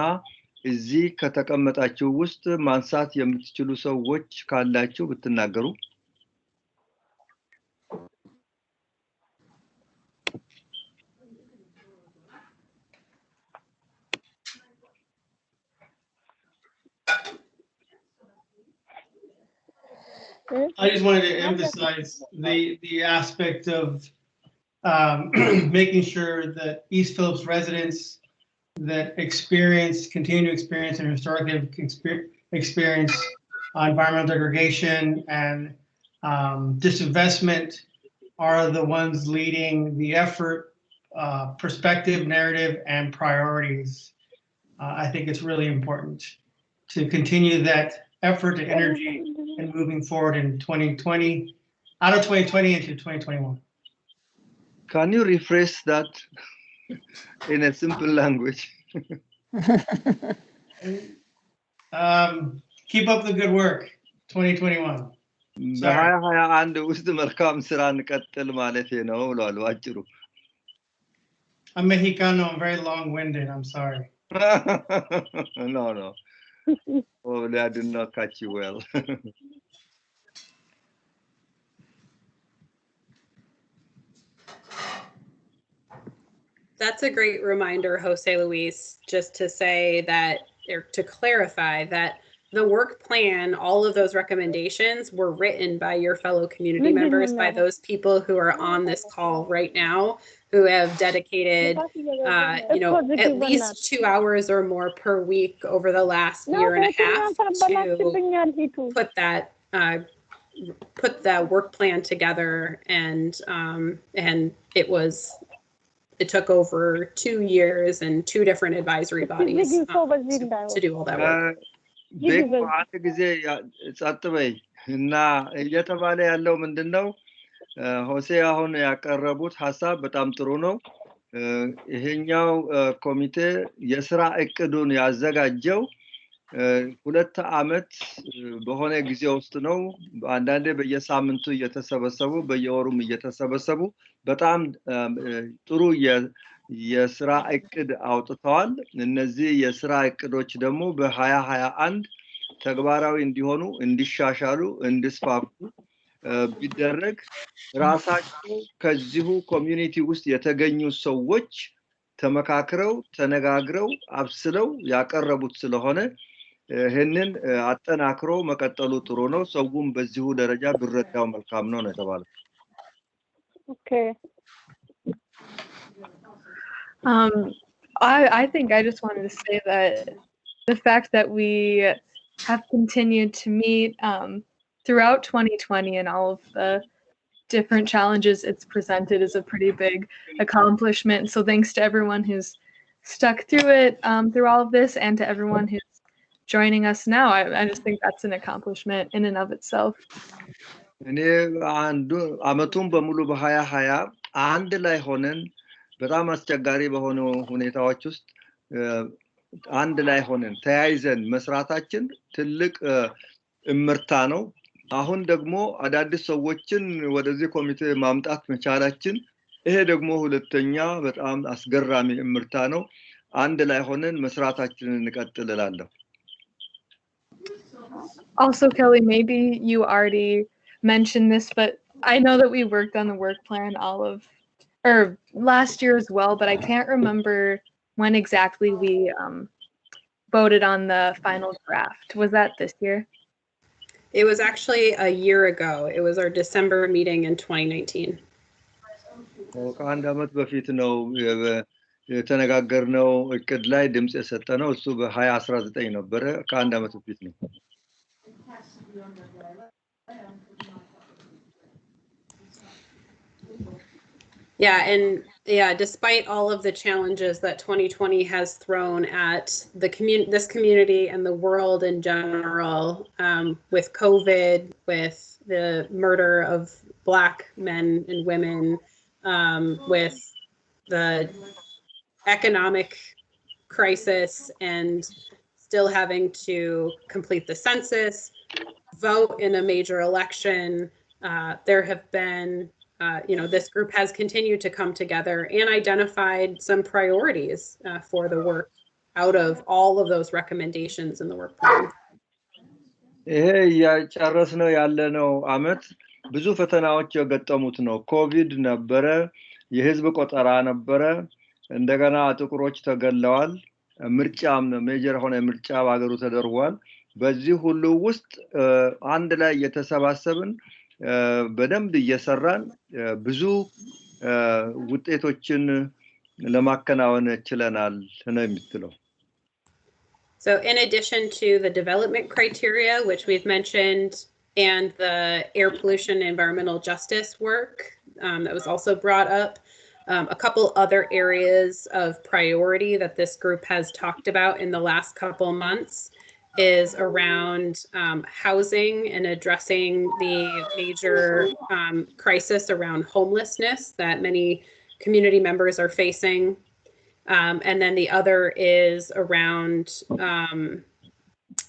እዚህ ከተቀመጣችሁ ውስጥ ማንሳት የምትችሉ ሰዎች ካላችሁ ብትናገሩ I just wanted to emphasize the aspect of making sure that East Phillips residents that continue to experience an historic experience on environmental degradation and disinvestment are the ones leading the effort, perspective, narrative, and priorities. I think it's really important to continue that effort and energy and moving forward in 2020, out of 2020 into 2021. Can you rephrase that in a simple language? Keep up the good work, 2021. በ2021 ውስጥ መልካም ስራ እንቀጥል ማለት ነው ብሏል አጭሩ I'm Mexicano, I'm very long-winded, I'm sorry. No. Oh, I did not catch you well. That's a great reminder, Jose Luis, just to say that, or to clarify that the work plan, all of those recommendations were written by your fellow community members, by those people who are on this call right now, who have dedicated, at least 2 hours or more per week over the last year and a half to put that work plan together, and it took over 2 years and 2 different advisory bodies to do all that work. አንድ ጊዜ ጸጥ በይ እና እየተባለ ያለው ምንድነው ሆሴ አሁን ያቀረቡት ሐሳብ በጣም ጥሩ ነው ይሄኛው ኮሚቴ የሥራ እቅዱን ያዘጋጀው ሁለት ዓመት በሆነ ጊዜ ውስጥ ነው አንዳንዴ በየሳምንቱ እየተሰበሰቡ በየወሩም እየተሰበሰቡ በጣም ጥሩ የስራ እቅድ አውጥተዋል እነዚህ የስራ እቅዶች ደግሞ በ2021 ተግባራዊ እንዲሆኑ እንዲሻሻሉ እንዲስፋፉ ቢደረግ ራሳቸው ከዚሁ ኮሚኒቲ ውስጥ የተገኙ ሰዎች ተመካክረው ተነጋግረው አብስለው ያቀረቡት ስለሆነ ይሄንን አጠናክሮ መቀጠሉ ጥሩ ነው ሰውም በዚሁ ደረጃ ብረዳው መልካም ነው የተባለው Okay. I think I just wanted to say that the fact that we have continued to meet throughout 2020 and all of the different challenges it's presented is a pretty big accomplishment. So thanks to everyone who's stuck through it, through all of this, and to everyone who's joining us now. I just think that's an accomplishment in and of itself. እኔ አንዱ አመቱን በሙሉ በ2020 አንድ ላይ ሆነን በጣም አስቸጋሪ በሆኑ ሁኔታዎች ውስጥ አንድ ላይ ሆነን ተያይዘን መስራታችን ትልቅ እምርታ ነው አሁን ደግሞ አዳዲስ ሰዎችን ወደዚህ ኮሚቴ ማምጣት መቻላችን ይሄ ደግሞ ሁለተኛ በጣም አስገራሚ እምርታ ነው አንድ ላይ ሆነን መስራታችንን እንቀጥላለን Also Kelly, maybe you already mentioned this but I know that we worked on the work plan last year as well but I can't remember when exactly we voted on the final draft. Was that this year? It was actually a year ago. It was our December meeting in 2019. ከአንድ አመት በፊት ነው የተነጋገርነው እቅድ ላይ ድምጽ የሰጠነው እሱ በ2019 ነበር ከአንድ አመት በፊት ነው Despite all of the challenges that 2020 has thrown at this community and the world in general, with COVID, with the murder of Black men and women, with the economic crisis and still having to complete the census, vote in a major election, there have been this group has continued to come together and identified some priorities for the work out of all of those recommendations in the work plan. ይሄ ያጨረስነው ያለነው አመት ብዙ ፈተናዎች የገጠሙት ነው ኮቪድ ነበረ የህዝብ ቆጠራ ነበረ እንደገና ጥቁሮች ተገለዋል ምርጫም ሜጀር ሆነ ምርጫ ባገሩ ተደርጓል በዚህ ሁሉ ውስጥ አንድ ላይ የተሰባሰብን በደንብ እየሰራን ብዙ ውጤቶችን ለማከናወን ችለናል ነው የምትለው So in addition to the development criteria which we've mentioned and the air pollution and environmental justice work that was also brought up a couple other areas of priority that this group has talked about in the last couple months is around housing and addressing the major crisis around homelessness that many community members are facing. And then the other is around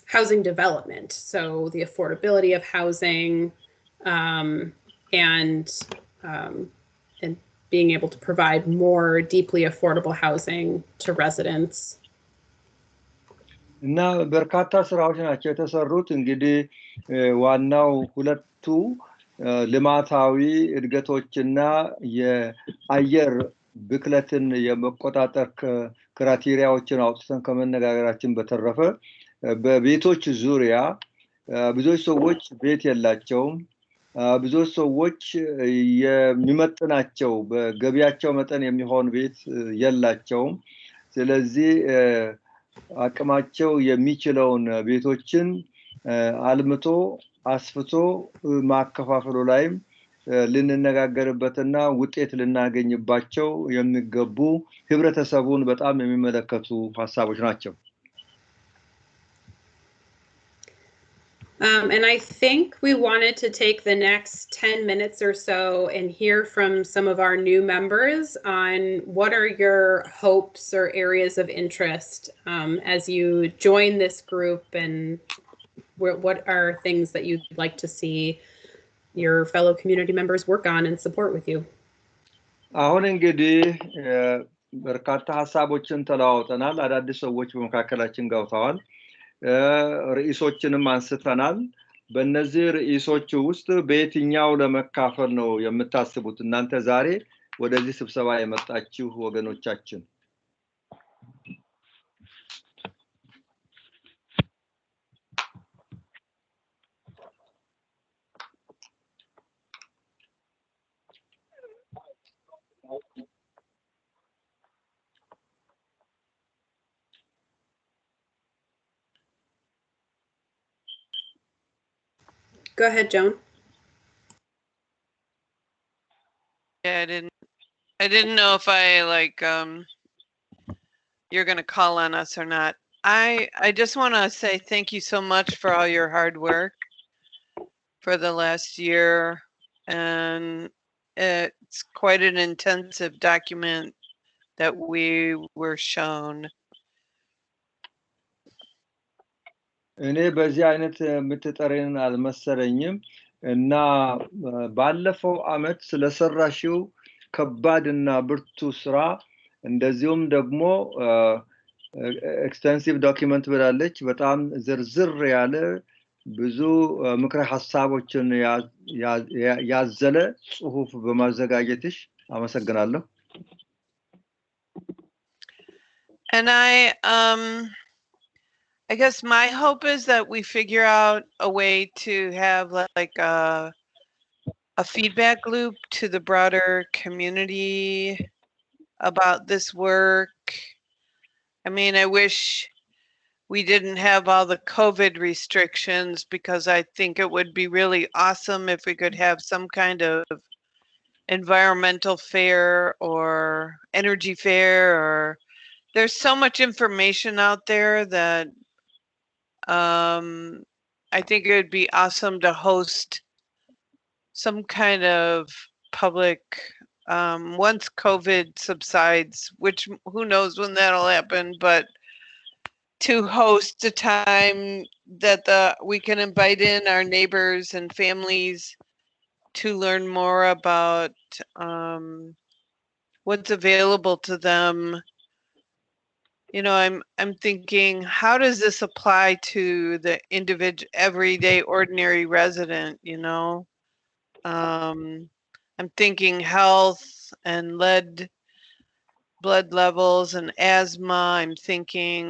housing development. So the affordability of housing and being able to provide more deeply affordable housing to residents. እና በርካታ ስራዎች ናቸው የተሰሩት እንግዲህ ዋናው ሁለቱ ልማታዊ እድገቶችና የአየር ብክለትን የመቆጣጠር ክራይቴሪያዎችን አውጥተን ከመነጋገራችን በተረፈ በቤቶች ዙሪያ ብዙ ሰዎች ቤት የላቸውም ብዙ ሰዎች የሚመጥናቸው በገቢያቸው መጠን የሚሆን ቤት የላቸውም ስለዚህ አቅማቸው የሚችለውን ቤቶችን አልምቶ አስፍቶ ማከፋፈሉ ላይም ልንነጋገርበትና ውጤት ልናገኝባቸው የሚገቡ ህብረተሰቡን በጣም የሚመለከቱ ሐሳቦች ናቸው And I think we wanted to take the next 10 minutes or so and hear from some of our new members on what are your hopes or areas of interest as you join this group, and what are things that you'd like to see your fellow community members work on and support with you. አሁን እንግዲህ በርካታ ሀሳቦችን ተለዋውጠናል። አዳዲስ ሰዎች በመካከላችን ገብተዋል። ርዕሶችንም አንስተናል። በእነዚህ ርዕሶች ውስጥ በየትኛው ለመካፈል ነው የምታስቡት እናንተ ዛሬ ወደዚህ ስብሰባ የመጣችሁ ወገኖቻችን? Go ahead, Joan. Yeah, I didn't know if you're going to call on us or not. I just want to say thank you so much for all your hard work for the last year, and it's quite an intensive document that we were shown. እኔ በዚህ አይነት የምትጠሪን አልመሰለኝም እና ባለፈው አመት ስለሰራሽው ከባድና ብርቱ ስራ እንደዚሁም ደግሞ ኤክስቴንሲቭ ዶክመንት ብላለች በጣም ዝርዝር ያለ ብዙ ምክረ ሐሳቦችን ያዘለ ጽሁፍ በማዘጋጀትሽ አመሰግናለሁ። And I guess my hope is that we figure out a way to have like a feedback loop to the broader community about this work. I mean, I wish we didn't have all the COVID restrictions, because I think it would be really awesome if we could have some kind of environmental fair or energy fair, or there's so much information out there that I think it would be awesome to host some kind of public once COVID subsides, which who knows when that'll happen, but to host a time that we can invite in our neighbors and families to learn more about what's available to them. You know, I'm thinking, how does this apply to the individual, everyday, ordinary resident? You know, I'm thinking health and blood levels and asthma. I'm thinking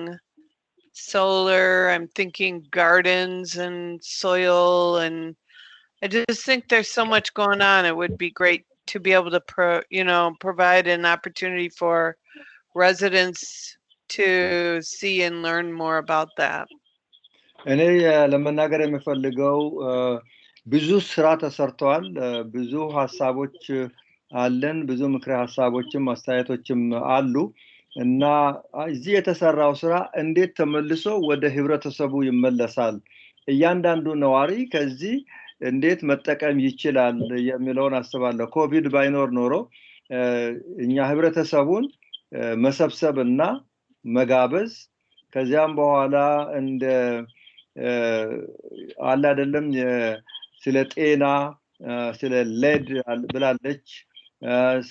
solar. I'm thinking gardens and soil, and I just think there's so much going on. It would be great to be able to provide an opportunity for residents to see and learn more about that. እኔ ለመናገር የምፈልገው ብዙ ስራ ተሰርቷል። ብዙ ሐሳቦች አለን። ብዙ ምክረ ሐሳቦችም አስተያየቶችም አሉ እና እዚህ የተሰራው ስራ እንዴት ተመልሶ ወደ ህብረተሰቡ ይመለሳል፣ እያንዳንዱ ነዋሪ ከዚህ እንዴት መጠቀም ይችላል የሚለውን አስባለሁ። ኮቪድ ባይኖር ኖሮ እኛ ህብረተሰቡን መሰብሰብና መጋበዝ ከዚያም በኋላ እንደ አለ አይደለም ስለ ጤና ስለ ሌድ ብላለች፣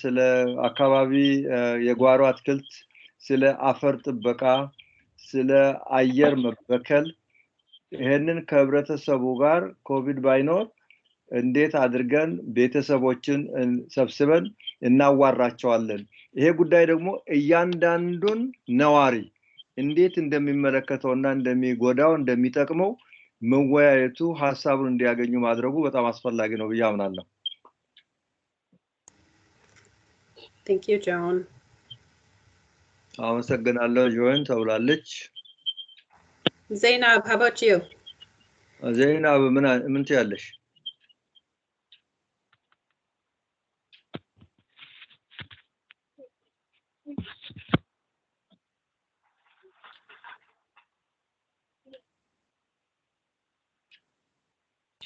ስለ አካባቢ የጓሮ አትክልት፣ ስለ አፈር ጥበቃ፣ ስለ አየር መበከል ይሄንን ከህብረተሰቡ ጋር ኮቪድ ባይኖር እንዴት አድርገን ቤተሰቦችን ሰብስበን እናዋራቸዋለን። ይሄ ጉዳይ ደግሞ እያንዳንዱን ነዋሪ እንዴት እንደሚመለከተውና እንደሚጎዳው እንደሚጠቅመው መወያየቱ ሐሳቡን እንዲያገኙ ማድረጉ በጣም አስፈላጊ ነው ብዬ አምናለሁ። Thank you, Joan. አመሰግናለሁ ጆን ተብላለች። Zainab, how about you? ዘይናብ ምን ትያለሽ?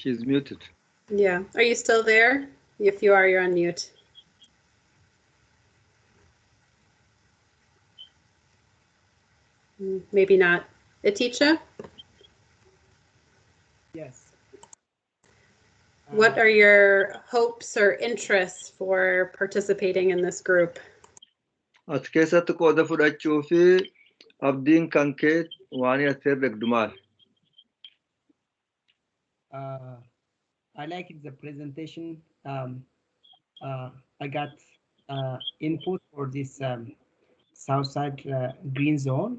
She's muted. Yeah. Are you still there? If you are, you're on mute. Maybe not. Aticha? Yes. What are your hopes or interests for participating in this group? As keessatti qooda fudhachuu fi abdiin kan kee waan ati herregdumaal. I liked the presentation. I got input for this Southside green zone.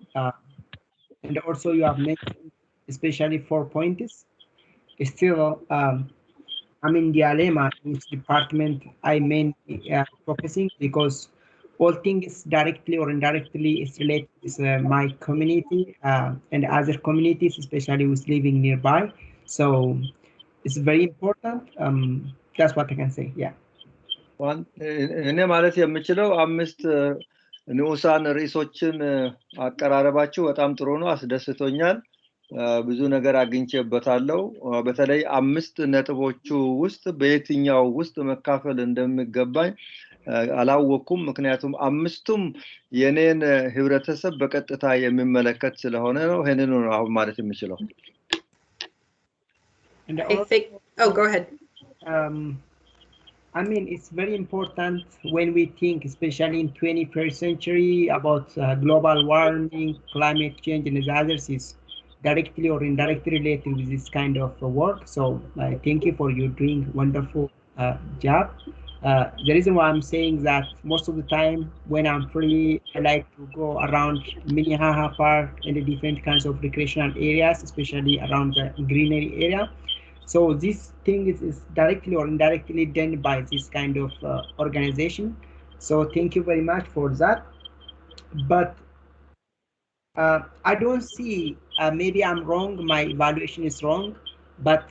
And also you have mentioned especially 4 points. Still, I'm in dilemma in which department I mainly focusing because all things directly or indirectly is related with my community and other communities, especially with living nearby. So it's very important. That's what I can say. Yeah. እኔ ማለት የምችለው 5 ንዑሳን ርዕሶችን አቀራረባችሁ በጣም ጥሩ ነው፣ አስደስቶኛል። ብዙ ነገር አግኝቼበታለሁ። በተለይ 5 ነጥቦቹ ውስጥ በየትኛው ውስጥ መካፈል እንደሚገባኝ አላወኩም። ምክንያቱም 5ቱም የኔን ህብረተሰብ በቀጥታ የሚመለከት ስለሆነ ነው። ይሄንን ነው አሁን ማለት የምችለው። Oh, go ahead. I mean, it's very important when we think, especially in 21st century, about global warming, climate change, and others is directly or indirectly related with this kind of work. So thank you for you doing wonderful job. The reason why I'm saying that most of the time when I'm free, I like to go around Minnehaha Park and the different kinds of recreational areas, especially around the greenery area. So this thing is directly or indirectly done by this kind of organization. So thank you very much for that. But I don't see, maybe I'm wrong, my evaluation is wrong, but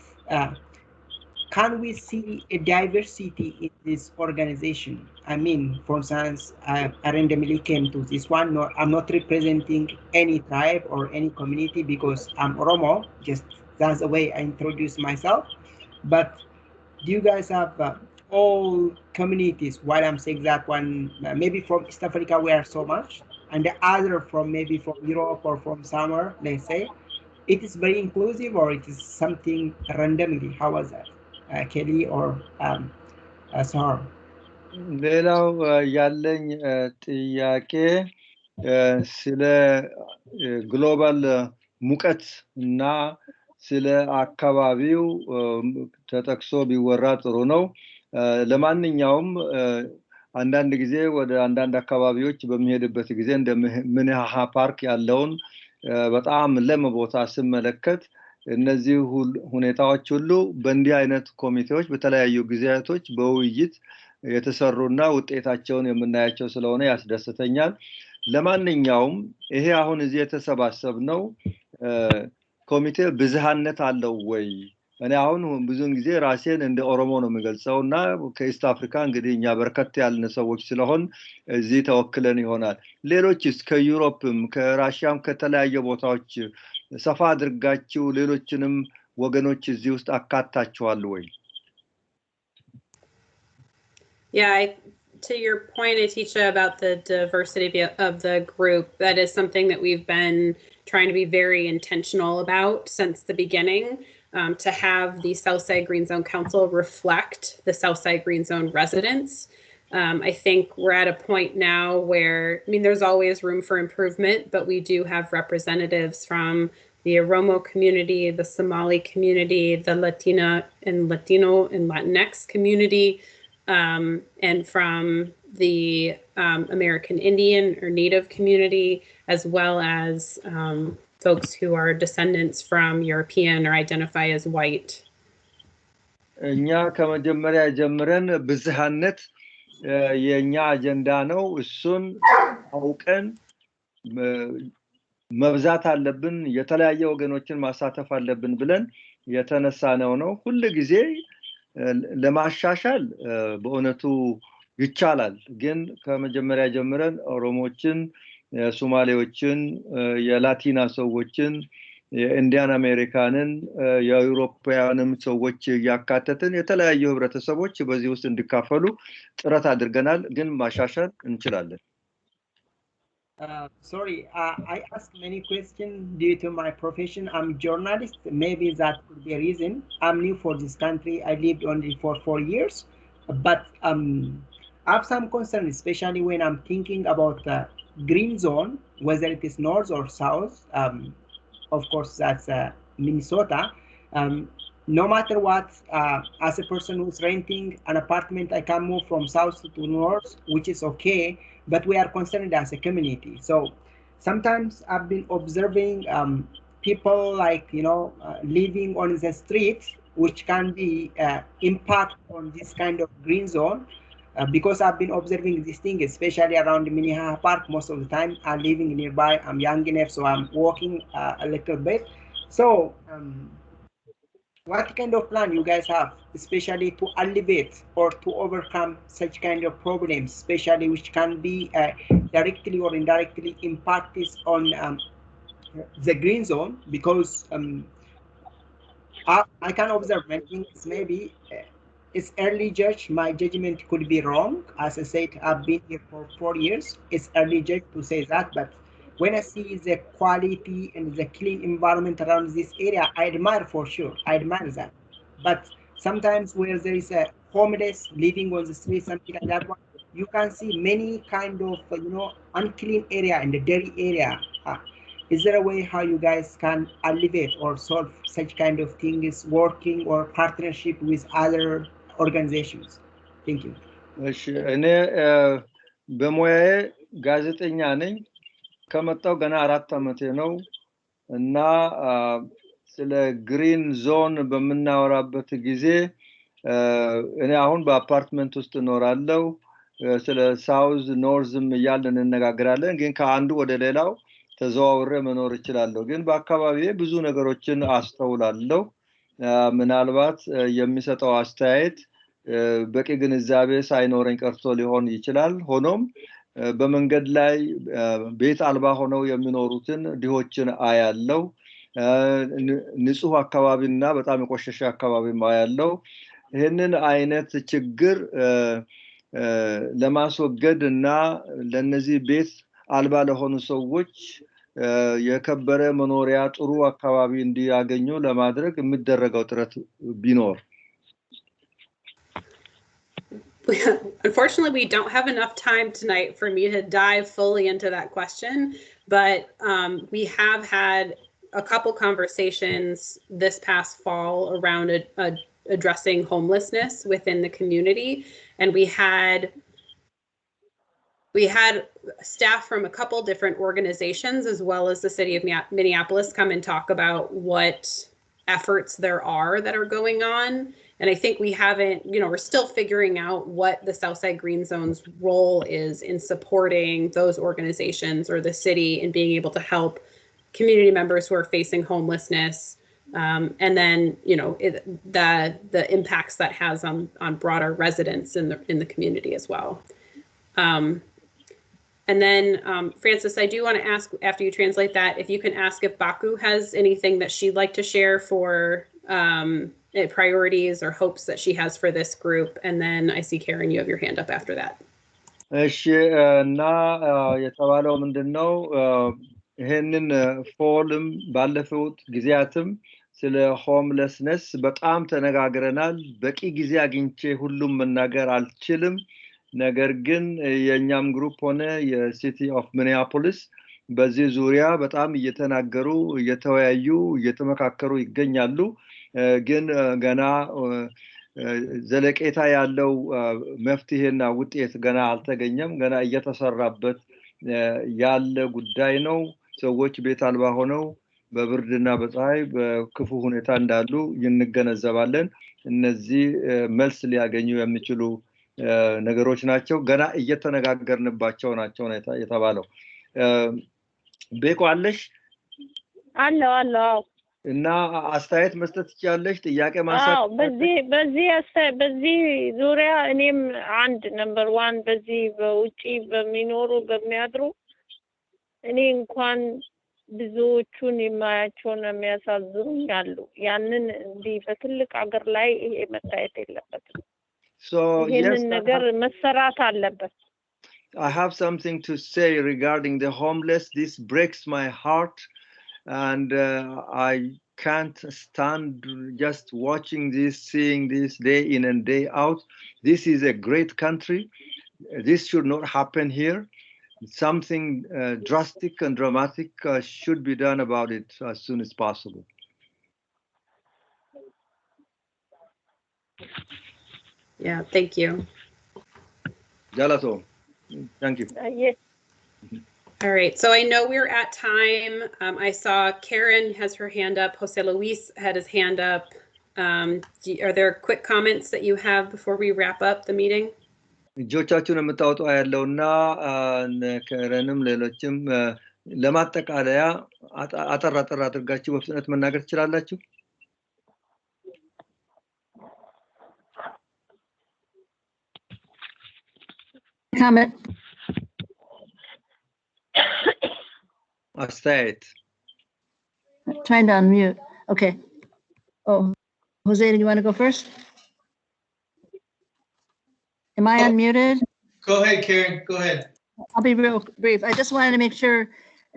can we see a diversity in this organization? I mean, for instance, I randomly came to this one. No, I'm not representing any tribe or any community because I'm Oromo, just that's the way I introduce myself. But do you guys have all communities? Why I'm saying that one, maybe from East Africa we are so much, and the other from maybe from Europe or from somewhere, let's say, it is very inclusive or it is something randomly? How was that? Kelly or Sahar? ሌላው ያለኝ ጥያቄ ስለ ግሎባል ሙቀት እና ስለ አካባቢው ተጠቅሶ ቢወራ ጥሩ ነው። ለማንኛውም አንዳንድ ጊዜ ወደ አንዳንድ አካባቢዎች በሚሄድበት ጊዜ እንደ ምንሃሃ ፓርክ ያለውን በጣም ለም ቦታ ስመለከት እነዚህ ሁኔታዎች ሁሉ በእንዲህ አይነት ኮሚቴዎች በተለያዩ ጊዜያቶች በውይይት የተሰሩና ውጤታቸውን የምናያቸው ስለሆነ ያስደስተኛል። ለማንኛውም ይሄ አሁን እዚህ የተሰባሰብነው ኮሚቴ ብዝሃነት አለው ወይ? እኔ አሁን ብዙውን ጊዜ ራሴን እንደ ኦሮሞ ነው የምገልጸውና ከኢስት አፍሪካ እንግዲህ እኛ በርከት ያልን ሰዎች ስለሆን እዚህ ተወክለን ይሆናል። ሌሎችስ ከዩሮፕም ከራሽያም ከተለያየ ቦታዎች ሰፋ አድርጋችሁ ሌሎችንም ወገኖች እዚህ ውስጥ አካታችኋል ወይ? Yeah, to your point, Aticha, about the diversity of the group, that is something that we've been trying to be very intentional about since the beginning, to have the Southside Green Zone Council reflect the Southside Green Zone residents. I think we're at a point now where, I mean, there's always room for improvement, but we do have representatives from the Oromo community, the Somali community, the Latino and Latinx community, and from the American Indian or Native community, as well as folks who are descendants from European or identify as white. እኛ ከመጀመሪያ ጀምረን ብዝሃነት የኛ አጀንዳ ነው። እሱን አውቀን መብዛት አለብን፣ የተለያየ ወገኖችን ማሳተፍ አለብን ብለን የተነሳነው ነው። ሁሉ ጊዜ ለማሻሻል በእውነቱ ይቻላል። ግን ከመጀመሪያ ጀምረን ኦሮሞችን፣ ሶማሌዎችን፣ የላቲና ሰዎችን የኢንዲያን አሜሪካንን የአውሮፓውያንም ሰዎች ያካተትን የተለያዩ ህብረተሰቦች በዚህ ውስጥ እንዲካፈሉ ጥረት አድርገናል ግን ማሻሻል እንችላለን Sorry, I ask many questions due to my profession. I'm a journalist. Maybe that could be a reason. I'm new for this country. I lived only for 4 years. But I have some concern, especially when I'm thinking about the green zone, whether it is north or south. Of course, that's Minnesota. No matter what, as a person who's renting an apartment, I can move from south to north, which is okay. But we are concerned as a community. So sometimes I've been observing people like, living on the streets, which can be impact on this kind of green zone. Because I've been observing this thing, especially around Minnehaha Park, most of the time I'm living nearby. I'm young enough, so I'm walking a little bit. So what kind of plan you guys have, especially to alleviate or to overcome such kind of problems, especially which can be directly or indirectly impacted on the green zone? Because I can observe many things. Maybe it's early judge. My judgment could be wrong. As I said, I've been here for 4 years. It's early judge to say that, but when I see the quality and the clean environment around this area, I admire for sure. I admire that. But sometimes where there is a homeless living on the street, something like that, you can see many kind of unclean area and the dirty area. Is there a way how you guys can alleviate or solve such kind of things, working or partnership with other organizations? Thank you. እኔ በሙያዬ ጋዜጠኛ ነኝ ከመጣው ገና 4 አመቴ ነው እና ስለ ግሪን ዞን በመናወራበት ጊዜ እኔ አሁን በአፓርትመንት ውስጥ እኖራለሁ ስለ ሳውዝ ኖርዝም ያለን እንነጋገራለን ግን ከአንዱ ወደ ሌላው ተዘዋውሬ መኖር እችላለሁ ግን በአካባቢዬ ብዙ ነገሮችን አስተውላለሁ ምናልባት የሚሰጠው አስተያየት በቂ ግንዛቤ ሳይኖረኝ ቀርቶ ሊሆን ይችላል ሆኖም በመንገድ ላይ ቤት አልባ ሆነው የሚኖሩትን ድሆችን አያለው ንጹህ አካባቢና በጣም የቆሸሸ አካባቢ ማያለው ይሄንን አይነት ችግር ለማስወገድና ለነዚህ ቤት አልባ ለሆኑ ሰዎች የከበረ መኖሪያ ጥሩ አካባቢ እንዲያገኙ ለማድረግ የሚደረገው ጥረት ቢኖር Unfortunately, we don't have enough time tonight for me to dive fully into that question, but we have had a couple conversations this past fall around addressing homelessness within the community, and we had staff from a couple different organizations as well as the city of Minneapolis come and talk about what efforts there are that are going on. And I think we haven't, we're still figuring out what the Southside Green Zone's role is in supporting those organizations or the city in being able to help community members who are facing homelessness. And then, the impacts that has on broader residents in the community as well. And then, Francis, I do want to ask, after you translate that, if you can ask if Baku has anything that she'd like to share for priorities or hopes that she has for this group. And then I see Karen, you have your hand up after that. እሺ እና የተባለው ምንድነው ይሄንን ፎልም ባለፈውት ጊዜያትም ስለ ሆምለስነስ በጣም ተነጋግረናል በቂ ጊዜ አግኝቼ ሁሉም መናገር አልችልም ነገር ግን የኛም ግሩፕ ሆነ የሲቲ ኦፍ ሚኒያፖሊስ በዚህ ዙሪያ በጣም እየተናገሩ እየተወያዩ እየተመካከሩ ይገኛሉ ግን ገና ዘለቄታ ያለው መፍትሄና ውጤት ገና አልተገኘም ገና እየተሰራበት ያለ ጉዳይ ነው ሰዎች ቤት አልባ ሆነው በብርድና በፀሐይ በክፉ ሁኔታ እንዳሉ ይንገነዘባለን እነዚህ መልስ ሊያገኙ የሚችሉ ነገሮች ናቸው ገና እየተነጋገርንባቸው ናቸው የተባለው ቤቋለሽ አለው እና አስተያየት መስጠት ይቻላልሽ ጥያቄ ማንሳት በዚህ ዙሪያ እኔም አንድ ነምበር 1 በዚህ በውጪ በሚኖሩ በሚያድሩ እኔ እንኳን ብዙዎቹን የማያቸውን የሚያሳዝኑኛሉ። ያንን እንዲህ በትልቅ ሀገር ላይ ይሄ መታየት የለበትም። So ይሄንን yes, ነገር መሰራት አለበት። I have something to say regarding the homeless. This breaks my heart, and I can't stand just watching this, seeing this day in and day out. This is a great country. This should not happen here. Something drastic and dramatic should be done about it as soon as possible. Yeah, thank you. Jalato, thank you. Yes. All right, so I know we're at time. I saw Karen has her hand up. Jose Luis had his hand up. Are there quick comments that you have before we wrap up the meeting? እጆቻችሁን የምታወጡ ያለውና ከረንም ሌሎችም ለማጠቃለያ አጠር አድርጋችሁ በፍጥነት መናገር ትችላላችሁ። Comment. አስተያየት. Trying to unmute. Okay. Oh, Jose, do you want to go first? Am I unmuted? Go ahead, Karen. Go ahead. I'll be real brief. I just wanted to make sure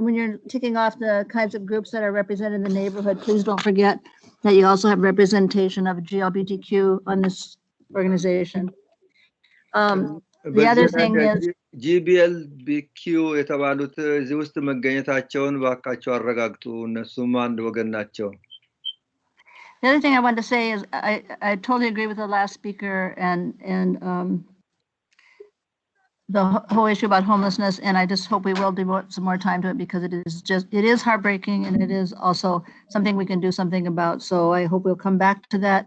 when you're ticking off the kinds of groups that are represented in the neighborhood, please don't forget that you also have representation of GLBTQ on this organization. The other thing is GBLBQ የተባሉት እዚህ ውስጥ መገኘታቸውን ባካቸው አረጋግጡ። እነሱም አንድ ወገን ናቸው። The other thing I wanted to say is I totally agree with the last speaker and the whole issue about homelessness, and I just hope we will devote some more time to it because it is heartbreaking and it is also something we can do something about. So I hope we'll come back to that.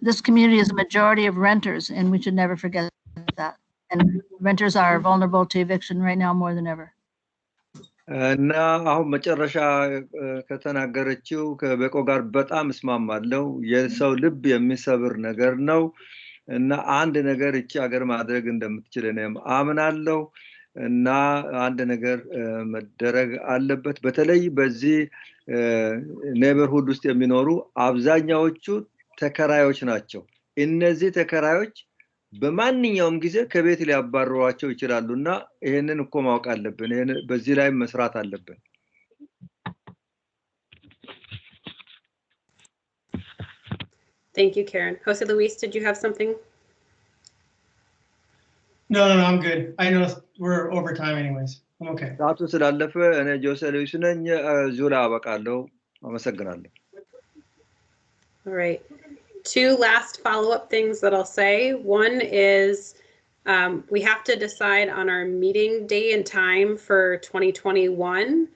This community is a majority of renters, and we should never forget that. And renters are vulnerable to eviction right now more than ever. እና አሁን መጨረሻ ከተናገረችው ከበቆ ጋር በጣም እስማማለሁ። የሰው ልብ የሚሰብር ነገር ነው እና አንድ ነገር እቺ ሀገር ማድረግ እንደምትችል እኔም አምናለሁ እና አንድ ነገር መደረግ አለበት። በተለይ በዚህ ኔበርሁድ ውስጥ የሚኖሩ አብዛኛዎቹ ተከራዮች ናቸው። እነዚህ ተከራዮች በማንኛውም ጊዜ ከቤት ሊያባርሯቸው ይችላሉና ይሄንን እኮ ማወቅ አለብን። ይሄን በዚህ ላይ መስራት አለብን። Thank you, Karen. Jose Luis, did you have something? No, I'm good. I know we're over time anyways. I'm okay. ሰዓቱ ስላለፈ እኔ ጆሴ ሉዊስ ነኝ። ዙላ አበቃለሁ። አመሰግናለሁ። All right. Two last follow-up things that I'll say. One is we have to decide on our meeting day and time for 2021.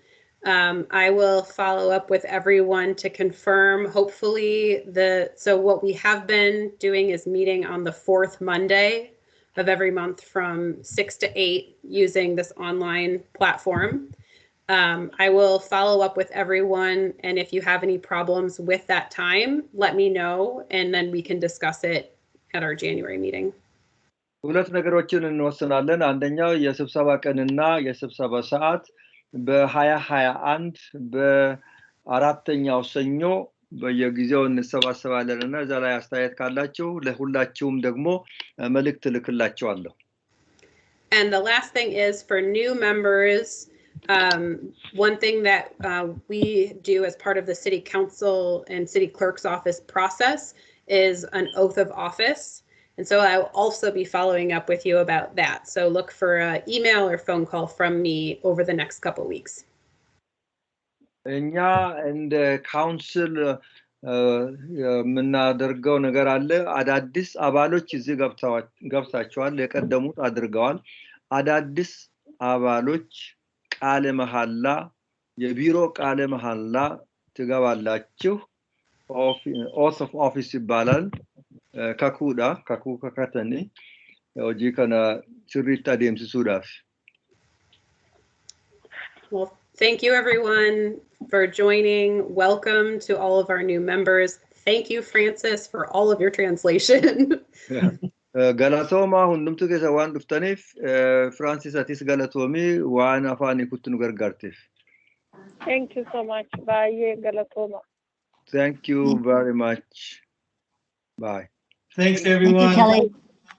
I will follow up with everyone to confirm, hopefully, so what we have been doing is meeting on the 4th Monday of every month from 6 to 8 using this online platform. I will follow up with everyone, and if you have any problems with that time, let me know, and then we can discuss it at our January meeting. ሁለት ነገሮችን እንወስናለን። አንደኛው የስብሰባ ቀንና የስብሰባ ሰዓት በ2021 በአራተኛው ሰኞ በየጊዜው እንሰባሰባለንና እዛ ላይ አስተያየት ካላችሁ ለሁላችሁም ደግሞ መልእክት ልክላችኋለሁ። And the last thing is for new members, one thing that we do as part of the city council and city clerk's office process is an oath of office. And so I will also be following up with you about that. So look for an email or phone call from me over the next couple weeks. እኛ እንደ ካውንስል የምናደርገው ነገር አለ። አዳዲስ አባሎች እዚህ ገብታቸዋል። የቀደሙት አድርገዋል። አዳዲስ አባሎች ቃለ መሐላ የቢሮ ቃለ መሐላ ትገባላችሁ። oath of office ይባላል። kakatani hojii kana sirriitti adeemsisuudhaaf. Well, thank you everyone for joining. Welcome to all of our new members. Thank you, Francis, for all of your translation. Galatooma hundumtu keessa waan dhuftaniif Francis atis galatoomi waan afaan ikutti nu gargaarteef. Thank you so much. Bye, Galatoma. Thank you very much. Bye. Thanks, Thank you, everyone. Kelly.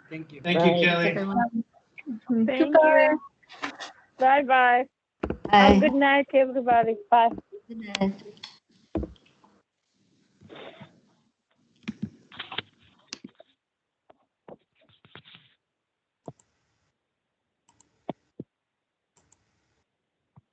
Thank you. Thank you, Bye. Kelly. Everyone. Thank you. Bye-bye. Have a good night, everybody. Bye. Good night.